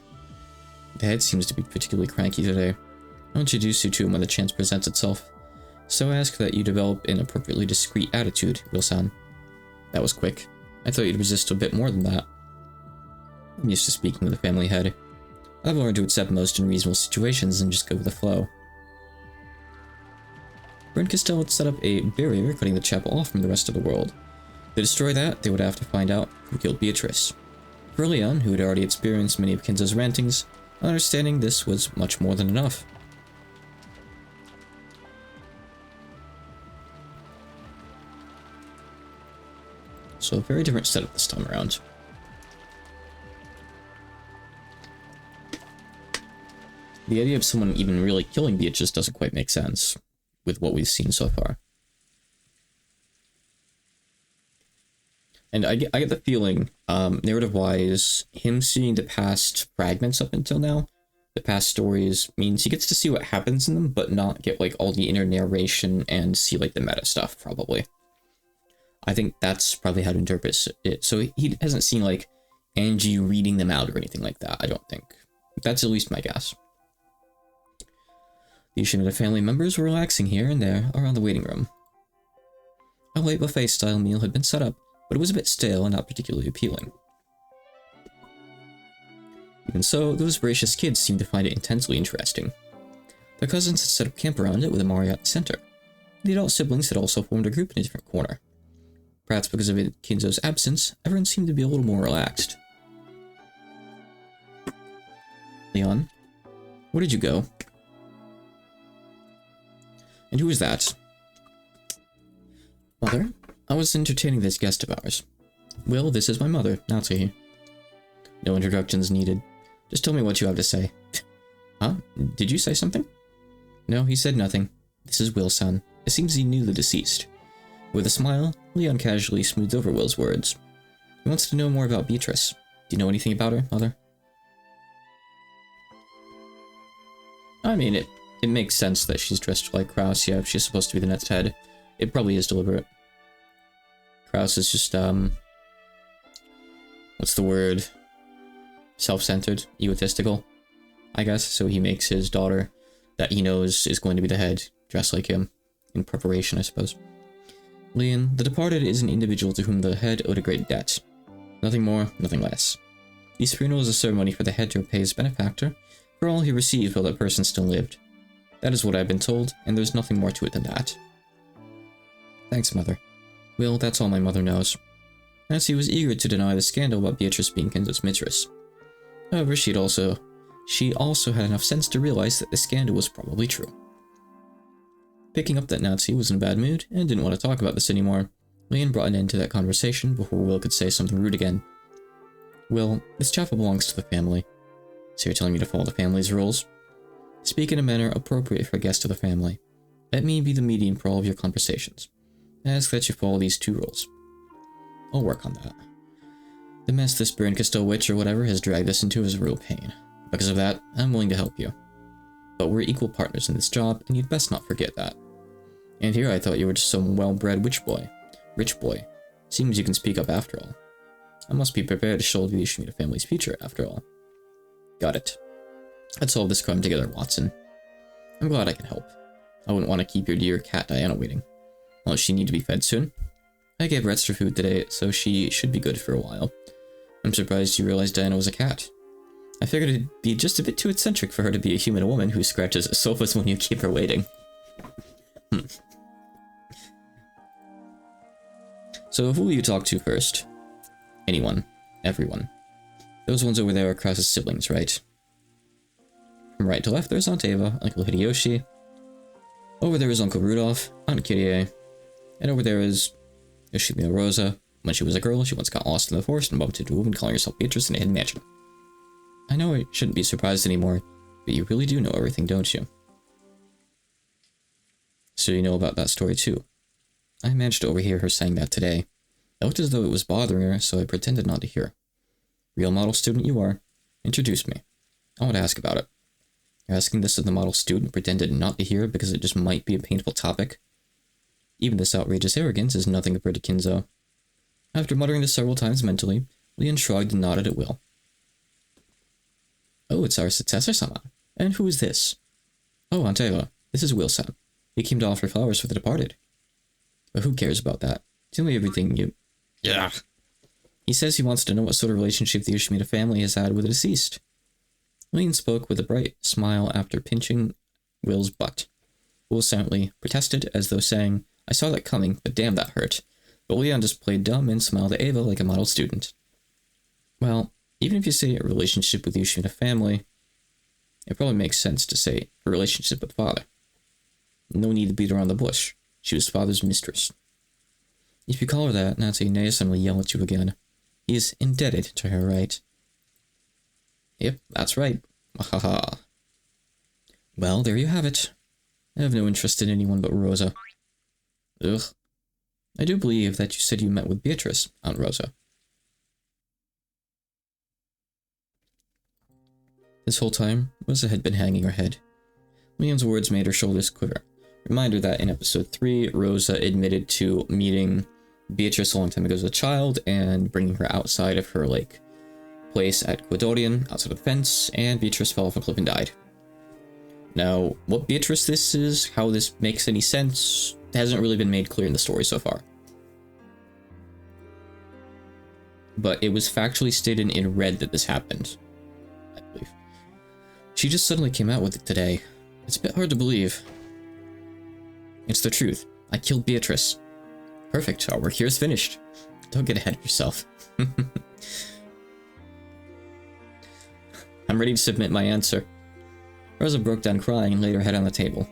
The head seems to be particularly cranky today. I'll introduce you to him when the chance presents itself. So I ask that you develop an appropriately discreet attitude, Will-san. That was quick. I thought you'd resist a bit more than that. I'm used to speaking with the family head. I've learned to accept most unreasonable situations and just go with the flow. Bryn Castell had set up a barrier cutting the chapel off from the rest of the world. To destroy that, they would have to find out who killed Beatrice. For Leon, who had already experienced many of Kinzo's rantings, understanding this was much more than enough. So a very different setup this time around. The idea of someone even really killing Beatrice doesn't quite make sense with what we've seen so far. And I get the feeling, narrative-wise, him seeing the past fragments up until now, the past stories, means he gets to see what happens in them, but not get, like, all the inner narration and see, like, the meta stuff, probably. I think that's probably how to interpret it. So he hasn't seen, like, Angie reading them out or anything like that, I don't think. That's at least my guess. The Ushimura family members were relaxing here and there around the waiting room. A late buffet-style meal had been set up, but it was a bit stale and not particularly appealing. Even so, those voracious kids seemed to find it intensely interesting. Their cousins had set up camp around it with a Mario at the center. The adult siblings had also formed a group in a different corner. Perhaps because of Kinzo's absence, everyone seemed to be a little more relaxed. Leon, where did you go? And who was that? Mother? I was entertaining this guest of ours. Will, this is my mother, Natsuhi. No introductions needed. Just tell me what you have to say. Huh? Did you say something? No, he said nothing. This is Will-san. It seems he knew the deceased. With a smile, Leon casually smoothed over Will's words. He wants to know more about Beatrice. Do you know anything about her, Mother? I mean, it makes sense that she's dressed like Kraus. Yeah, if she's supposed to be the next head. It probably is deliberate. Kraus is just, what's the word? Self-centered, egotistical, I guess. So he makes his daughter, that he knows is going to be the head, dress like him, in preparation, I suppose. Leon, the departed is an individual to whom the head owed a great debt. Nothing more, nothing less. This funeral is a ceremony for the head to repay his benefactor for all he received while that person still lived. That is what I've been told, and there's nothing more to it than that. Thanks, Mother. Well, that's all my mother knows. Nancy was eager to deny the scandal about Beatrice being Kinzo's mistress. However, she also had enough sense to realize that the scandal was probably true. Picking up that Nancy was in a bad mood and didn't want to talk about this anymore, Leon brought an end to that conversation before Will could say something rude again. Will, this chapel belongs to the family. So you're telling me to follow the family's rules? Speak in a manner appropriate for a guest of the family. Let me be the medium for all of your conversations. Ask that you follow these 2 rules. I'll work on that. The mess this Bryn Castell witch or whatever has dragged us into is a real pain. Because of that, I'm willing to help you. But we're equal partners in this job, and you'd best not forget that. And here I thought you were just some well-bred rich boy. Seems you can speak up after all. I must be prepared to shoulder the Ushimura family's future after all. Got it. Let's solve this crime together, Watson. I'm glad I can help. I wouldn't want to keep your dear cat Diana waiting. Unless she need to be fed soon. I gave her extra food today, so she should be good for a while. I'm surprised you realized Diana was a cat. I figured it'd be just a bit too eccentric for her to be a human woman who scratches sofas when you keep her waiting. So who will you talk to first? Anyone. Everyone. Those ones over there are Krause's siblings, right? From right to left, there's Aunt Eva, Uncle Hideyoshi. Over there is Uncle Rudolph, Aunt Kyrie. And over there is Yoshimi Rosa. When she was a girl, she once got lost in the forest and bumped into a woman calling herself Beatrice in a hidden mansion. I know I shouldn't be surprised anymore, but you really do know everything, don't you? So you know about that story too. I managed to overhear her saying that today. It looked as though it was bothering her, so I pretended not to hear. Real model student you are. Introduce me. I want to ask about it. You're asking this of the model student pretended not to hear because it just might be a painful topic? Even this outrageous arrogance is nothing compared to Kinzo. After muttering this several times mentally, Leon shrugged and nodded at will. Oh, it's our successor-sama. And who is this? Oh, Aunt Eva, this is Will-san. He came to offer flowers for the departed. But who cares about that? Tell me everything you... Yeah. He says he wants to know what sort of relationship the Yoshimura family has had with the deceased. Leon spoke with a bright smile after pinching Will's butt. Will silently protested as though saying, I saw that coming, but damn that hurt. But Leon just played dumb and smiled at Eva like a model student. Well, even if you say a relationship with the Yoshimura family, it probably makes sense to say a relationship with father. No need to beat around the bush. She was father's mistress. If you call her that, Nancy Nason will yell at you again. He is indebted to her, right? Yep, that's right. Haha. Well, there you have it. I have no interest in anyone but Rosa. Ugh. I do believe that you said you met with Beatrice, Aunt Rosa. This whole time, Rosa had been hanging her head. Leon's words made her shoulders quiver. Reminder that in episode 3, Rosa admitted to meeting Beatrice a long time ago as a child and bringing her outside of her, place at Quidorian, outside of the fence, and Beatrice fell off a cliff and died. Now, what Beatrice this is, how this makes any sense, hasn't really been made clear in the story so far. But it was factually stated in red that this happened, I believe. She just suddenly came out with it today. It's a bit hard to believe. It's the truth. I killed Beatrice. Perfect, our work here is finished. Don't get ahead of yourself. I'm ready to submit my answer. Rosa broke down crying and laid her head on the table.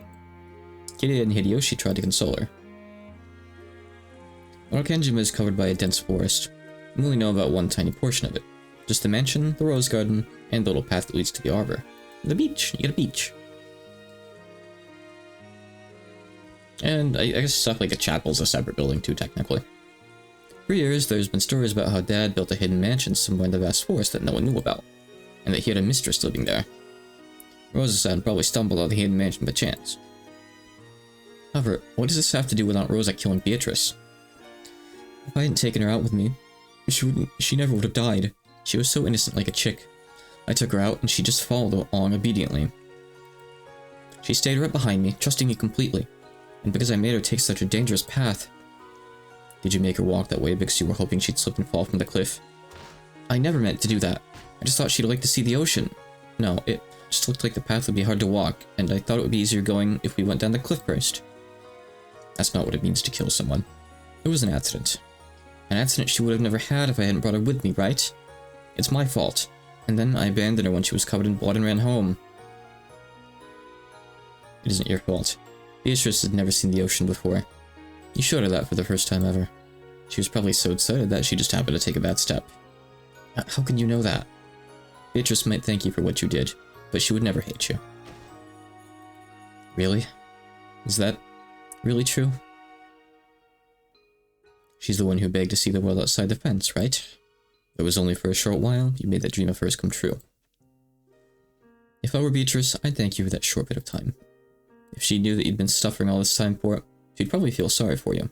Kiria and Hideyoshi tried to console her. Orakanjima is covered by a dense forest. We only know about one tiny portion of it. Just the mansion, the rose garden, and the little path that leads to the arbor. The beach. You get a beach. And I guess stuff like a chapel is a separate building too, technically. For years, there's been stories about how Dad built a hidden mansion somewhere in the vast forest that no one knew about, and that he had a mistress living there. Rosa-san probably stumbled on the hidden mansion by chance. However, what does this have to do with Aunt Rosa killing Beatrice? If I hadn't taken her out with me, she never would have died. She was so innocent like a chick. I took her out and she just followed along obediently. She stayed right behind me, trusting me completely. And because I made her take such a dangerous path. Did you make her walk that way because you were hoping she'd slip and fall from the cliff? I never meant to do that. I just thought she'd like to see the ocean. No, it just looked like the path would be hard to walk, and I thought it would be easier going if we went down the cliff first. That's not what it means to kill someone. It was an accident. An accident she would have never had if I hadn't brought her with me, right? It's my fault. And then I abandoned her when she was covered in blood and ran home. It isn't your fault. Beatrice had never seen the ocean before. You showed her that for the first time ever. She was probably so excited that she just happened to take a bad step. How can you know that? Beatrice might thank you for what you did, but she would never hate you. Really? Is that really true? She's the one who begged to see the world outside the fence, right? It was only for a short while you made that dream of hers come true. If I were Beatrice, I'd thank you for that short bit of time. If she knew that you'd been suffering all this time for it, she'd probably feel sorry for you.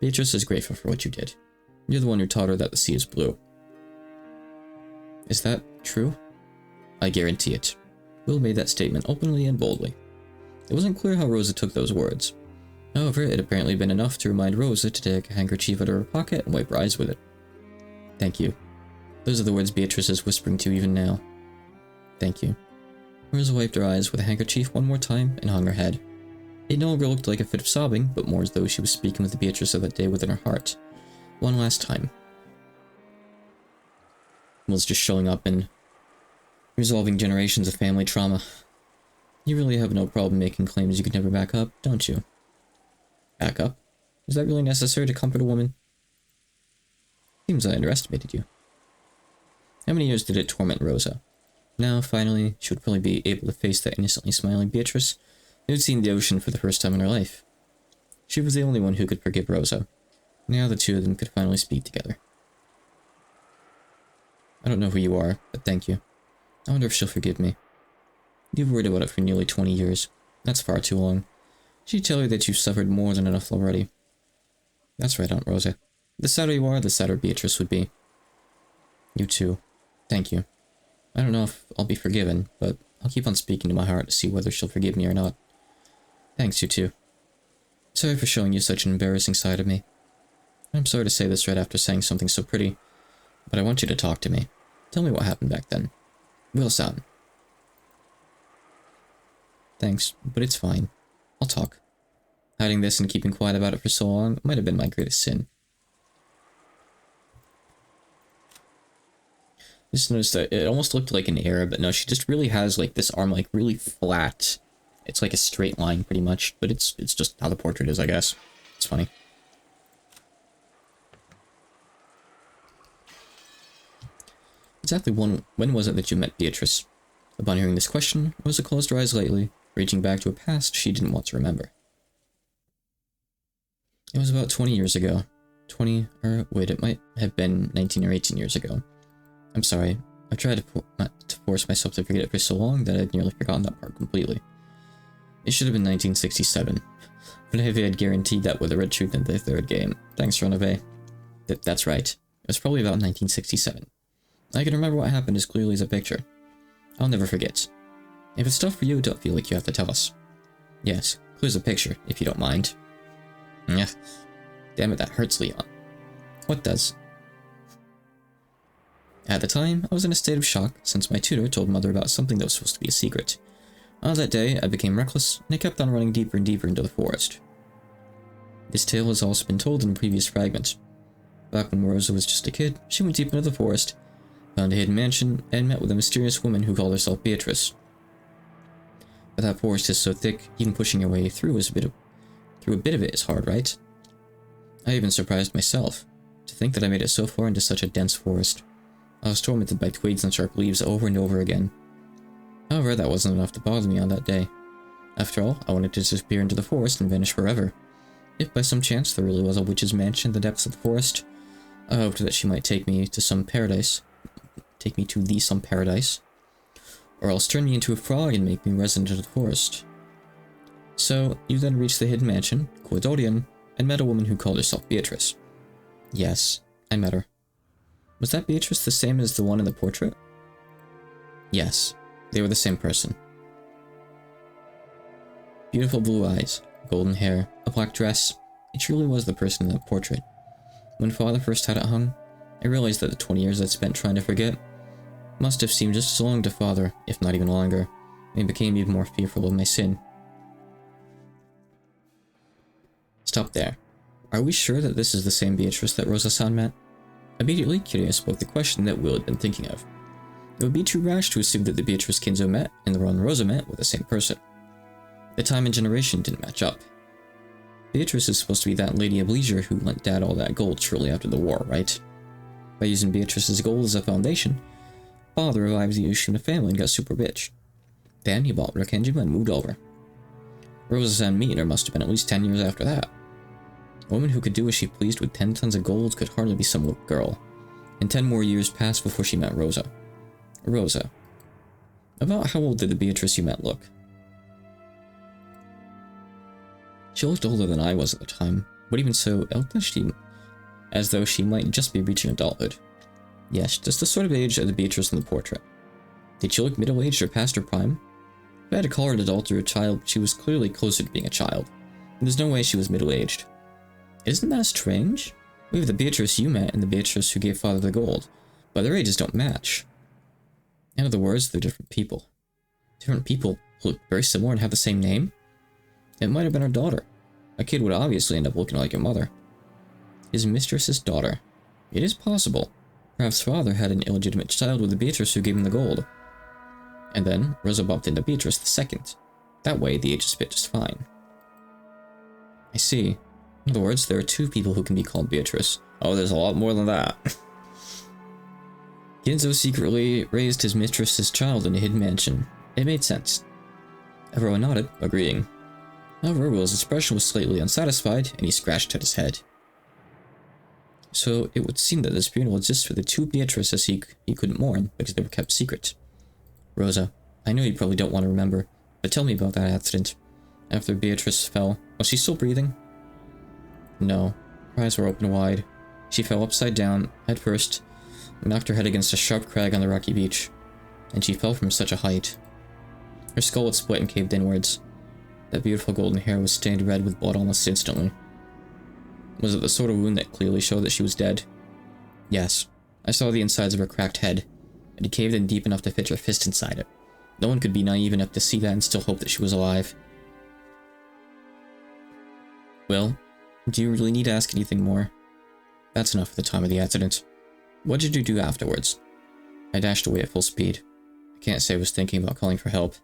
Beatrice is grateful for what you did. You're the one who taught her that the sea is blue. Is that true? I guarantee it. Will made that statement openly and boldly. It wasn't clear how Rosa took those words. However, it had apparently been enough to remind Rosa to take a handkerchief out of her pocket and wipe her eyes with it. Thank you. Those are the words Beatrice is whispering to you even now. Thank you. Rosa wiped her eyes with a handkerchief one more time and hung her head. It no longer looked like a fit of sobbing, but more as though she was speaking with the Beatrice of that day within her heart. One last time. Was just showing up and resolving generations of family trauma. You really have no problem making claims you could never back up, don't you? Back up? Is that really necessary to comfort a woman? Seems I underestimated you. How many years did it torment Rosa? Now, finally, she would probably be able to face that innocently smiling Beatrice who had seen the ocean for the first time in her life. She was the only one who could forgive Rosa. Now the two of them could finally speak together. I don't know who you are, but thank you. I wonder if she'll forgive me. You've worried about it for nearly 20 years. That's far too long. She'd tell you that you've suffered more than enough already. That's right, Aunt Rosa. The sadder you are, the sadder Beatrice would be. You too. Thank you. I don't know if I'll be forgiven, but I'll keep on speaking to my heart to see whether she'll forgive me or not. Thanks, you too. Sorry for showing you such an embarrassing side of me. I'm sorry to say this right after saying something so pretty, but I want you to talk to me. Tell me what happened back then. Will-san. Thanks, but it's fine. I'll talk. Hiding this and keeping quiet about it for so long might have been my greatest sin. Just noticed that it almost looked like an arrow, but no, she just really has like this arm like really flat. It's like a straight line pretty much, but it's just how the portrait is, I guess. It's funny. Exactly when was it that you met Beatrice? Upon hearing this question, Rosa closed her eyes lightly, reaching back to a past she didn't want to remember. It was about 20 years ago. 20, or wait, it might have been 19 or 18 years ago. I'm sorry, I've tried to force myself to forget it for so long that I'd nearly forgotten that part completely. It should have been 1967, but Neve had guaranteed that with a red truth in the third game. Thanks, Neve. That's right, it was probably about 1967. I can remember what happened as clearly as a picture. I'll never forget. If it's tough for you, don't feel like you have to tell us. Yes, clear as a picture, if you don't mind. Yeah. Damn it, that hurts, Leon. What does? At the time, I was in a state of shock since my tutor told Mother about something that was supposed to be a secret. On that day, I became reckless, and I kept on running deeper and deeper into the forest. This tale has also been told in a previous fragment. Back when Rosa was just a kid, she went deep into the forest, found a hidden mansion, and met with a mysterious woman who called herself Beatrice. But that forest is so thick, even pushing your way through a bit of it is hard, right? I even surprised myself, to think that I made it so far into such a dense forest. I was tormented by twigs and sharp leaves over and over again. However, that wasn't enough to bother me on that day. After all, I wanted to disappear into the forest and vanish forever. If by some chance there really was a witch's mansion in the depths of the forest, I hoped that she might take me to some paradise. Or else turn me into a frog and make me resident of the forest. So, you then reached the hidden mansion, Quadodium, and met a woman who called herself Beatrice. Yes, I met her. Was that Beatrice the same as the one in the portrait? Yes, they were the same person. Beautiful blue eyes, golden hair, a black dress. It truly was the person in the portrait. When Father first had it hung, I realized that the 20 years I'd spent trying to forget must have seemed just as long to Father, if not even longer, and he became even more fearful of my sin. Stop there. Are we sure that this is the same Beatrice that Rosa-san met? Immediately curious about the question that Will had been thinking of. It would be too rash to assume that the Beatrice Kinzo met and the one Rosa met were the same person. The time and generation didn't match up. Beatrice is supposed to be that lady of leisure who lent Dad all that gold shortly after the war, right? By using Beatrice's gold as a foundation, Father revived the Ushina family and got super rich. Then he bought Rakenjima and moved over. Rosa-san meeting her must have been at least 10 years after that. A woman who could do as she pleased with 10 tons of gold could hardly be some little girl, and 10 more years passed before she met Rosa. Rosa. About how old did the Beatrice you met look? She looked older than I was at the time, but even so, as though she might just be reaching adulthood. Yes, just the sort of age of the Beatrice in the portrait. Did she look middle-aged or past her prime? If I had to call her an adult or a child, she was clearly closer to being a child. There's no way she was middle-aged. Isn't that strange? We have the Beatrice you met and the Beatrice who gave Father the gold, but their ages don't match. In other words, they're different people. Different people who look very similar and have the same name? It might have been her daughter. A kid would obviously end up looking like your mother. His mistress's daughter. It is possible. Perhaps Father had an illegitimate child with the Beatrice who gave him the gold. And then Rosa bumped into Beatrice the second. That way, the ages fit just fine. I see. In other words, there are two people who can be called Beatrice. Oh, there's a lot more than that. Ginzo secretly raised his mistress's child in a hidden mansion. It made sense. Everyone nodded, agreeing. However, Will's expression was slightly unsatisfied, and he scratched at his head. So, it would seem that this funeral exists for the two Beatrices he couldn't mourn, because they were kept secret. Rosa, I know you probably don't want to remember, but tell me about that accident. After Beatrice fell, was she still breathing? No. Her eyes were open wide. She fell upside down, head first, and knocked her head against a sharp crag on the rocky beach. And she fell from such a height. Her skull had split and caved inwards. That beautiful golden hair was stained red with blood almost instantly. Was it the sort of wound that clearly showed that she was dead? Yes. I saw the insides of her cracked head, and it caved in deep enough to fit your fist inside it. No one could be naive enough to see that and still hope that she was alive. Well, do you really need to ask anything more? That's enough for the time of the accident. What did you do afterwards? I dashed away at full speed. I can't say I was thinking about calling for help.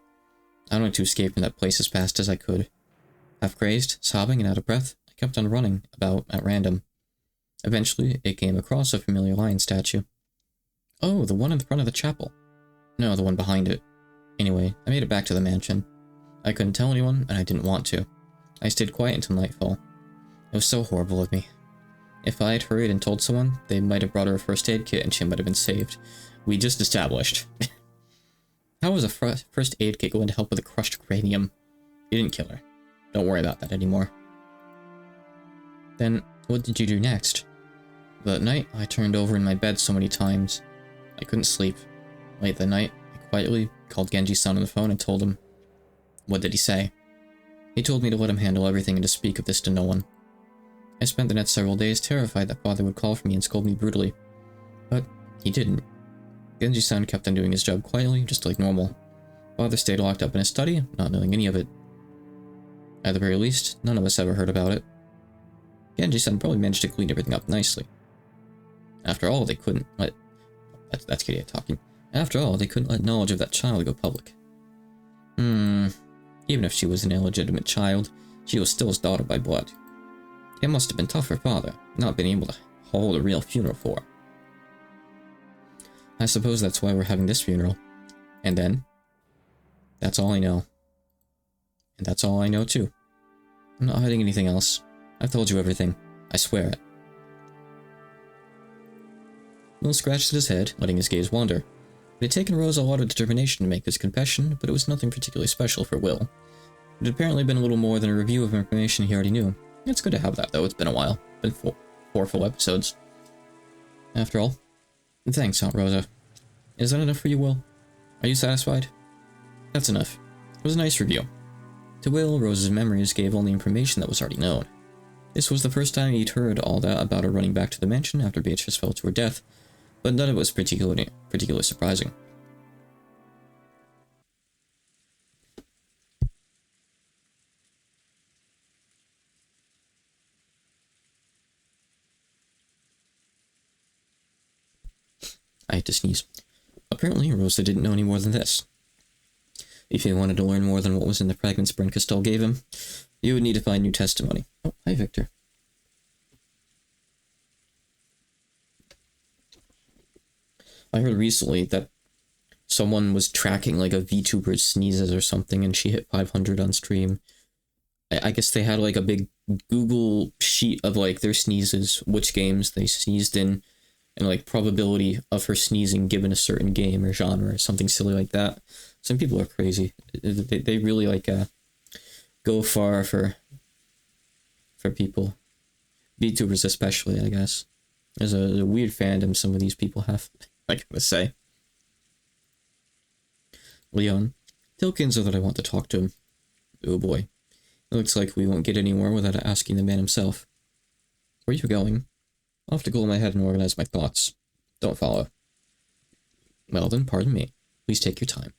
I wanted to escape from that place as fast as I could. Half crazed, sobbing, and out of breath, I kept on running about at random. Eventually, it came across a familiar lion statue. Oh, the one in front of the chapel. No, the one behind it. Anyway, I made it back to the mansion. I couldn't tell anyone, and I didn't want to. I stayed quiet until nightfall. It was so horrible of me. If I had hurried and told someone, they might have brought her a first aid kit and she might have been saved. We just established. How was a first aid kit going to help with a crushed cranium? You didn't kill her. Don't worry about that anymore. Then, what did you do next? That night, I turned over in my bed so many times. I couldn't sleep. Late that night, I quietly called Genji-san on the phone and told him. What did he say? He told me to let him handle everything and to speak of this to no one. I spent the next several days terrified that Father would call for me and scold me brutally. But he didn't. Genji-san kept on doing his job quietly, just like normal. Father stayed locked up in his study, not knowing any of it. At the very least, none of us ever heard about it. Genji-san probably managed to clean everything up nicely. After all, they couldn't let... That's Kiria talking. After all, they couldn't let knowledge of that child go public. Even if she was an illegitimate child, she was still his daughter by blood. It must have been tough for Father, not being able to hold a real funeral for her. I suppose that's why we're having this funeral. And then? That's all I know. And that's all I know too. I'm not hiding anything else. I've told you everything. I swear it. Will scratched at his head, letting his gaze wander. It had taken Rose a lot of determination to make this confession, but it was nothing particularly special for Will. It had apparently been a little more than a review of information he already knew. It's good to have that, though. It's been a while. Been four full episodes. After all. Thanks, Aunt Rosa. Is that enough for you, Will? Are you satisfied? That's enough. It was a nice review. To Will, Rose's memories gave only information that was already known. This was the first time he'd heard all that about her running back to the mansion after Beatrice fell to her death, but none of it was particularly surprising. I had to sneeze. Apparently, Rosa didn't know any more than this. If he wanted to learn more than what was in the fragments Bryn Castell gave him, you would need to find new testimony. Oh, hi, Victor. I heard recently that someone was tracking like a VTuber's sneezes or something, and she hit 500 on stream. I guess they had like a big Google sheet of like their sneezes, which games they sneezed in, and like probability of her sneezing given a certain game or genre or something silly like that. Some people are crazy. They really like go far for people. VTubers especially, I guess. There's a weird fandom some of these people have, I gotta say. Leon, tell Kinzo that I want to talk to him. Oh boy. It looks like we won't get anywhere without asking the man himself. Where are you going? I'll have to cool my head and organize my thoughts. Don't follow. Well then, pardon me. Please take your time.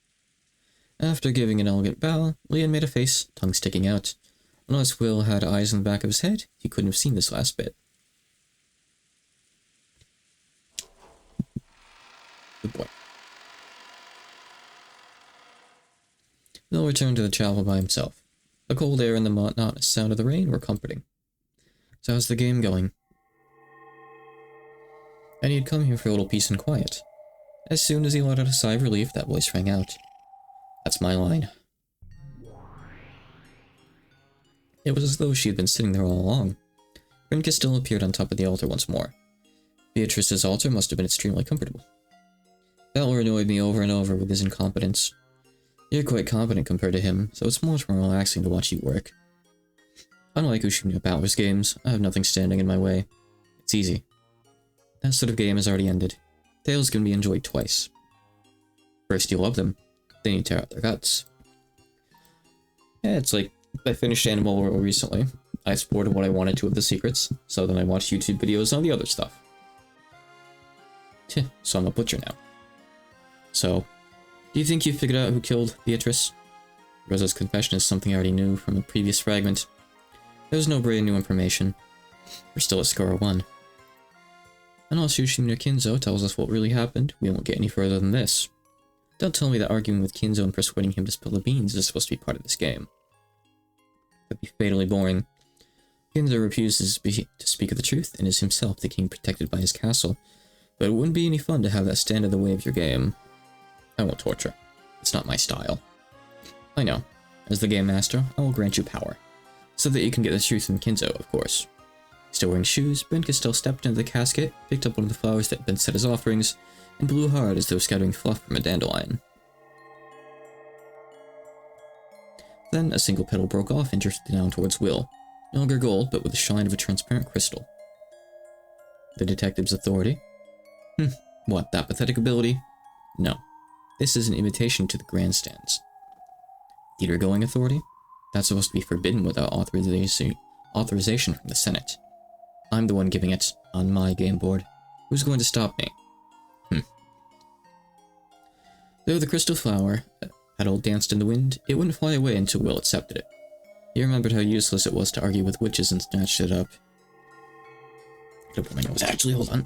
After giving an elegant bow, Leon made a face, tongue sticking out. Unless Will had eyes in the back of his head, he couldn't have seen this last bit. Good boy. Will returned to the chapel by himself. The cold air and the monotonous sound of the rain were comforting. So how's the game going? And he had come here for a little peace and quiet. As soon as he let out a sigh of relief, that voice rang out. That's my line. It was as though she had been sitting there all along. Brinka still appeared on top of the altar once more. Beatrice's altar must have been extremely comfortable. Valor annoyed me over and over with his incompetence. You're quite competent compared to him, so it's much more relaxing to watch you work. Unlike Ushimino Balor's games, I have nothing standing in my way. It's easy. That sort of game has already ended. Tales can be enjoyed twice. First you love them, then you tear out their guts. Yeah, it's like, I finished Animal World recently. I explored what I wanted to of the secrets, so then I watched YouTube videos on the other stuff. So I'm a butcher now. So, do you think you figured out who killed Beatrice? Rosa's confession is something I already knew from a previous fragment. There's no brand new information. We're still at score 1. Unless Ushimino Kinzo tells us what really happened, we won't get any further than this. Don't tell me that arguing with Kinzo and persuading him to spill the beans is supposed to be part of this game. That'd be fatally boring. Kinzo refuses to speak of the truth and is himself the king protected by his castle, but it wouldn't be any fun to have that stand in the way of your game. I won't torture. It's not my style. I know. As the game master, I will grant you power, so that you can get the truth from Kinzo, of course. Still wearing shoes, Brinka still stepped into the casket, picked up one of the flowers that had been set as offerings, and blew hard as though scattering fluff from a dandelion. Then a single petal broke off and drifted down towards Will, no longer gold, but with the shine of a transparent crystal. The detective's authority? What, that pathetic ability? No. This is an invitation to the grandstands. Theater-going authority? That's supposed to be forbidden without authorization from the Senate. I'm the one giving it, on my game board. Who's going to stop me? Though the crystal flower petal danced in the wind, it wouldn't fly away until Will accepted it. He remembered how useless it was to argue with witches and snatched it up. Could have put my nose, actually, hold on.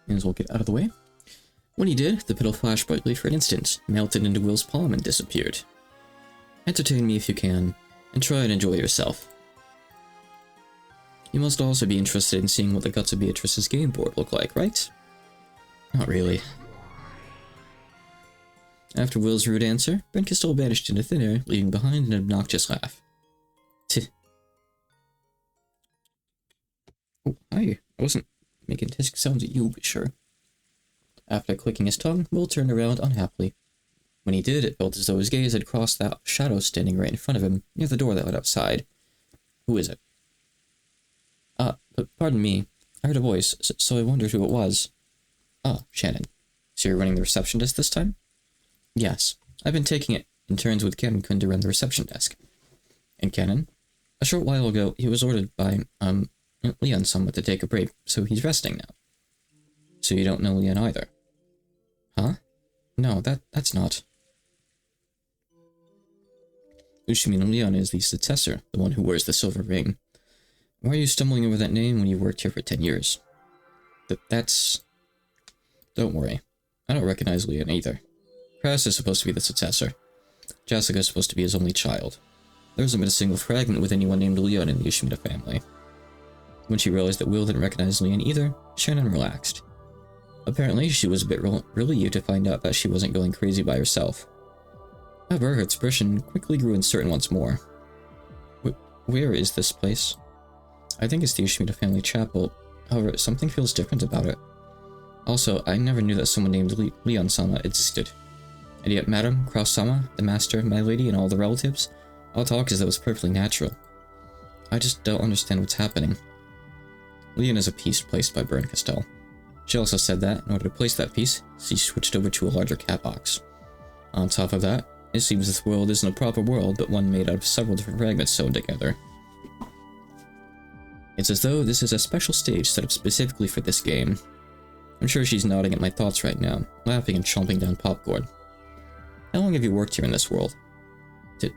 May as well get out of the way. When he did, the petal flashed brightly for an instant, melted into Will's palm and disappeared. Entertain me if you can, and try and enjoy yourself. You must also be interested in seeing what the guts of Beatrice's game board look like, right? Not really. After Will's rude answer, Brinka still vanished into thin air, leaving behind an obnoxious laugh. Tch. Oh, hi. I wasn't making tisk sounds at you, but sure. After clicking his tongue, Will turned around unhappily. When he did, it felt as though his gaze had crossed that shadow standing right in front of him, near the door that led outside. Who is it? But pardon me. I heard a voice, so I wondered who it was. Shannon. So you're running the reception desk this time? Yes. I've been taking it in turns with Kennen-kun to run the reception desk. And Kennen? A short while ago, he was ordered by, Leon-sama to take a break, so he's resting now. So you don't know Leon either? Huh? No, that's not. Ushimino Leon is the successor, the one who wears the silver ring. Why are you stumbling over that name when you worked here for 10 years? That's... Don't worry. I don't recognize Leon either. Kras is supposed to be the successor. Jessica is supposed to be his only child. There hasn't been a single fragment with anyone named Leon in the Ushimino family. When she realized that Will didn't recognize Leon either, Shannon relaxed. Apparently, she was a bit relieved to find out that she wasn't going crazy by herself. However, her expression quickly grew uncertain once more. Where is this place? I think it's the Ushimino family chapel. However, something feels different about it. Also, I never knew that someone named Leon-sama existed. And yet Madam, Kraus-sama, the master, my lady, and all the relatives all talk as though it's perfectly natural. I just don't understand what's happening. Leon is a piece placed by Bern Castell. She also said that, in order to place that piece, she switched over to a larger cat box. On top of that, it seems this world isn't a proper world, but one made out of several different fragments sewn together. It's as though this is a special stage set up specifically for this game. I'm sure she's nodding at my thoughts right now, laughing and chomping down popcorn. How long have you worked here in this world?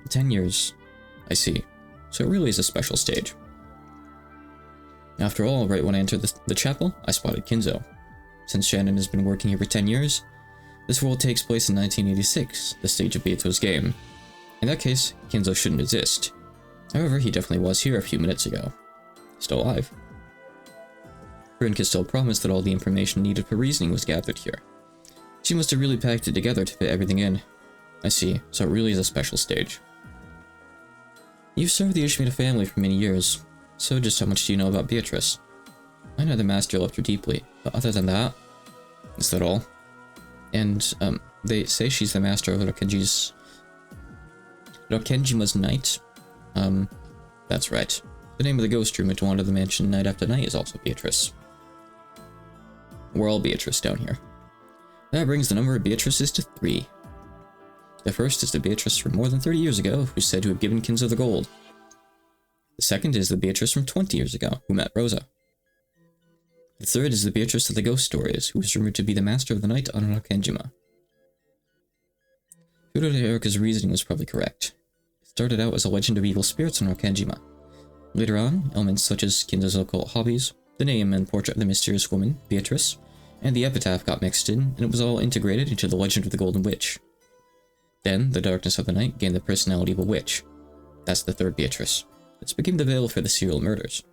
10 years. I see. So it really is a special stage. After all, right when I entered the chapel, I spotted Kinzo. Since Shannon has been working here for 10 years, this world takes place in 1986, the stage of Beato's game. In that case, Kinzo shouldn't exist. However, he definitely was here a few minutes ago. Still alive. Bern Castell promised that all the information needed for reasoning was gathered here. She must have really packed it together to fit everything in. I see, so it really is a special stage. You've served the Ushimita family for many years, so just how much do you know about Beatrice? I know the master loved her deeply, but other than that, is that all? And, they say she's the master of Rokenjima's knight? That's right. The name of the ghost room to wander the mansion night after night is also Beatrice. We're all Beatrice down here. That brings the number of Beatrices to 3. The first is the Beatrice from more than 30 years ago, who's said to have given Kinzo the gold. The second is the Beatrice from 20 years ago, who met Rosa. The third is the Beatrice of the ghost stories, who is rumored to be the master of the night on Rokenjima. Fudo Erika's reasoning was probably correct. It started out as a legend of evil spirits on Rokenjima. Later on, elements such as Kinzo's occult hobbies, the name and portrait of the mysterious woman, Beatrice, and the epitaph got mixed in, and it was all integrated into the legend of the Golden Witch. Then, the darkness of the night gained the personality of a witch. That's the third Beatrice. This became the veil for the serial murders.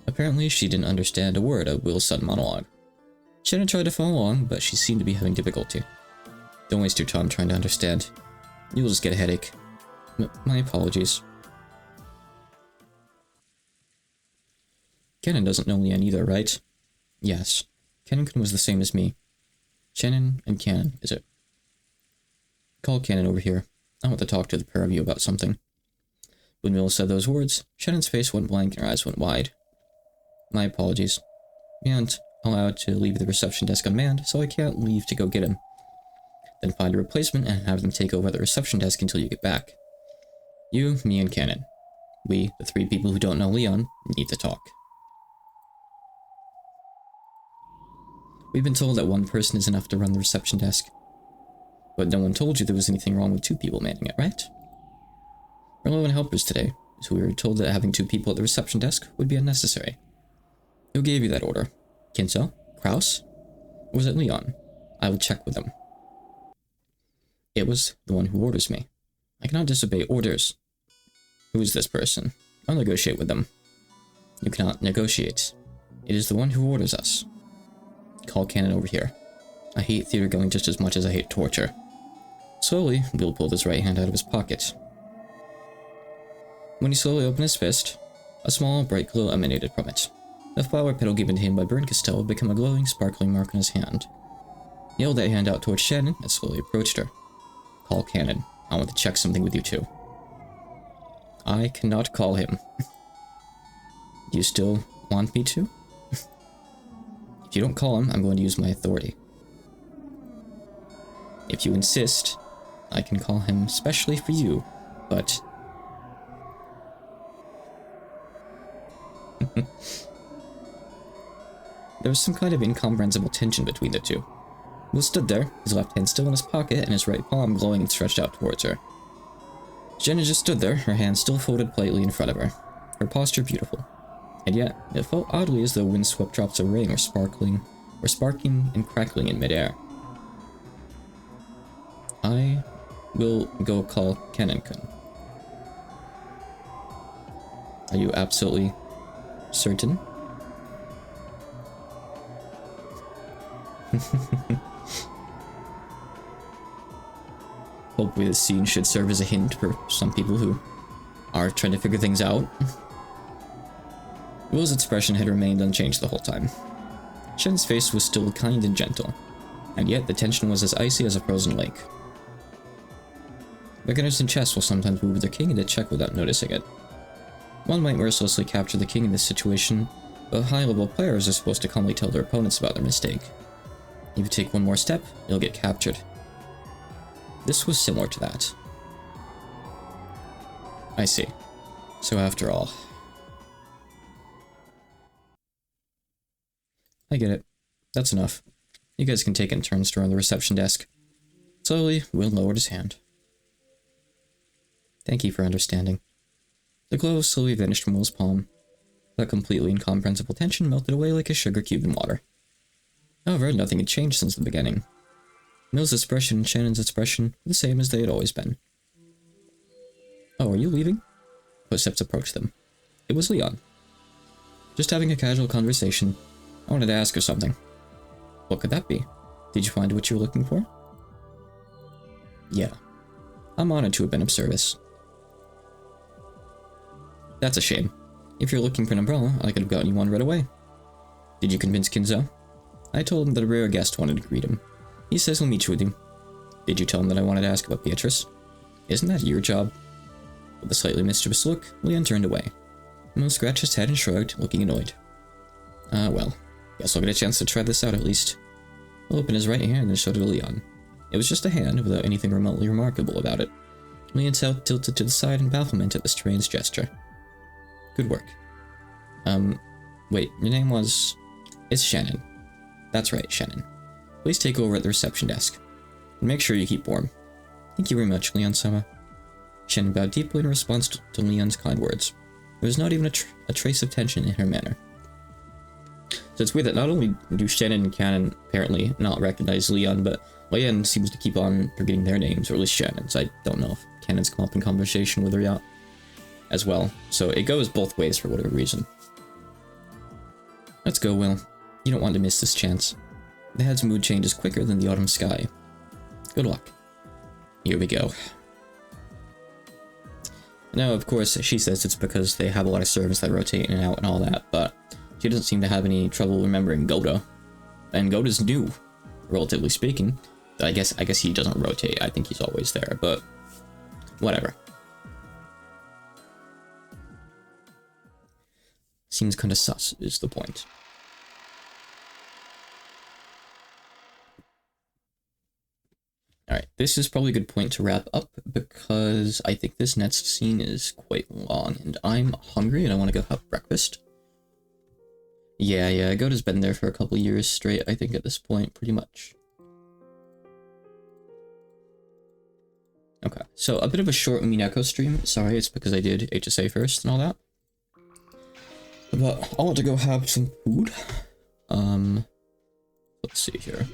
Apparently she didn't understand a word of Will's sudden monologue. Shannon tried to follow along, but she seemed to be having difficulty. Don't waste your time trying to understand. You'll just get a headache. My apologies. Kennen doesn't know Leon either, right? Yes. Kennen was the same as me. Shannon and Kennen, is it? Call Kennen over here. I want to talk to the pair of you about something. When Will said those words, Shannon's face went blank and her eyes went wide. My apologies. We aren't allowed to leave the reception desk unmanned, so I can't leave to go get him. Then find a replacement and have them take over the reception desk until you get back. You, me, and Kennen. We, the 3 people who don't know Leon, need to talk. We've been told that 1 person is enough to run the reception desk. But no one told you there was anything wrong with 2 people manning it, right? We're low on helpers today, so we were told that having 2 people at the reception desk would be unnecessary. Who gave you that order? Kinzo? Kraus? Or was it Leon? I will check with him. It was the one who orders me. I cannot disobey orders. Who is this person? I'll negotiate with them. You cannot negotiate. It is the one who orders us. Call Kennen over here. I hate theater going just as much as I hate torture. Slowly, Bill pulled his right hand out of his pocket. When he slowly opened his fist, a small, bright glow emanated from it. The flower petal given to him by Bern Castell had become a glowing, sparkling mark on his hand. He held that hand out towards Shannon and slowly approached her. Call Kennen. I want to check something with you two. I cannot call him. Do you still want me to? If you don't call him, I'm going to use my authority. If you insist, I can call him specially for you, but... There was some kind of incomprehensible tension between the two. Will stood there, his left hand still in his pocket and his right palm glowing and stretched out towards her. Jenna just stood there, her hands still folded politely in front of her, her posture beautiful. And yet, it felt oddly as though windswept drops of rain were sparking and crackling in midair. I will go call Kennen-kun. Are you absolutely certain? Hopefully this scene should serve as a hint for some people who are trying to figure things out. Will's expression had remained unchanged the whole time. Shen's face was still kind and gentle, and yet the tension was as icy as a frozen lake. Beginners in chess will sometimes move their king into check without noticing it. One might mercilessly capture the king in this situation, but high-level players are supposed to calmly tell their opponents about their mistake. If you take one more step, you'll get captured. This was similar to that. I see. So after all... I get it. That's enough. You guys can take it in turns to run the reception desk. Slowly, Will lowered his hand. Thank you for understanding. The glow slowly vanished from Will's palm. That completely incomprehensible tension melted away like a sugar cube in water. However, nothing had changed since the beginning. Mill's expression and Shannon's expression were the same as they had always been. Oh, are you leaving? Footsteps approached them. It was Leon. Just having a casual conversation. I wanted to ask her something. What could that be? Did you find what you were looking for? Yeah. I'm honored to have been of service. That's a shame. If you're looking for an umbrella, I could have gotten you one right away. Did you convince Kinzo? I told him that a rare guest wanted to greet him. He says he'll meet you with you. Did you tell him that I wanted to ask about Beatrice? Isn't that your job? With a slightly mischievous look, Leon turned away. Mo scratched his head and shrugged, looking annoyed. Well, guess I'll get a chance to try this out at least. He'll open his right hand and showed it to Leon. It was just a hand, without anything remotely remarkable about it. Leon tilted to the side in bafflement at the strange gesture. Good work. Wait, your name was... It's Shannon. That's right, Shannon. Please take over at the reception desk. And make sure you keep warm. Thank you very much, Leon-sama. Shannon bowed deeply in response to Leon's kind words. There was not even a trace of tension in her manner. So it's weird that not only do Shannon and Cannon apparently not recognize Leon, but Leon seems to keep on forgetting their names, or at least Shannon's. I don't know if Cannon's come up in conversation with her yet as well. So it goes both ways for whatever reason. Let's go, Will. You don't want to miss this chance. The head's mood changes quicker than the autumn sky. Good luck. Here we go. Now, of course, she says it's because they have a lot of servants that rotate in and out and all that, but she doesn't seem to have any trouble remembering Goda. And Goda's new, relatively speaking. I guess he doesn't rotate. I think he's always there, but whatever. Seems kind of sus, is the point. Alright, this is probably a good point to wrap up, because I think this next scene is quite long, and I'm hungry and I want to go have breakfast. Yeah, Goda's been there for a couple years straight, I think, at this point, pretty much. Okay, so a bit of a short Umineko stream. Sorry, it's because I did HSA first and all that. But I want to go have some food. Let's see here.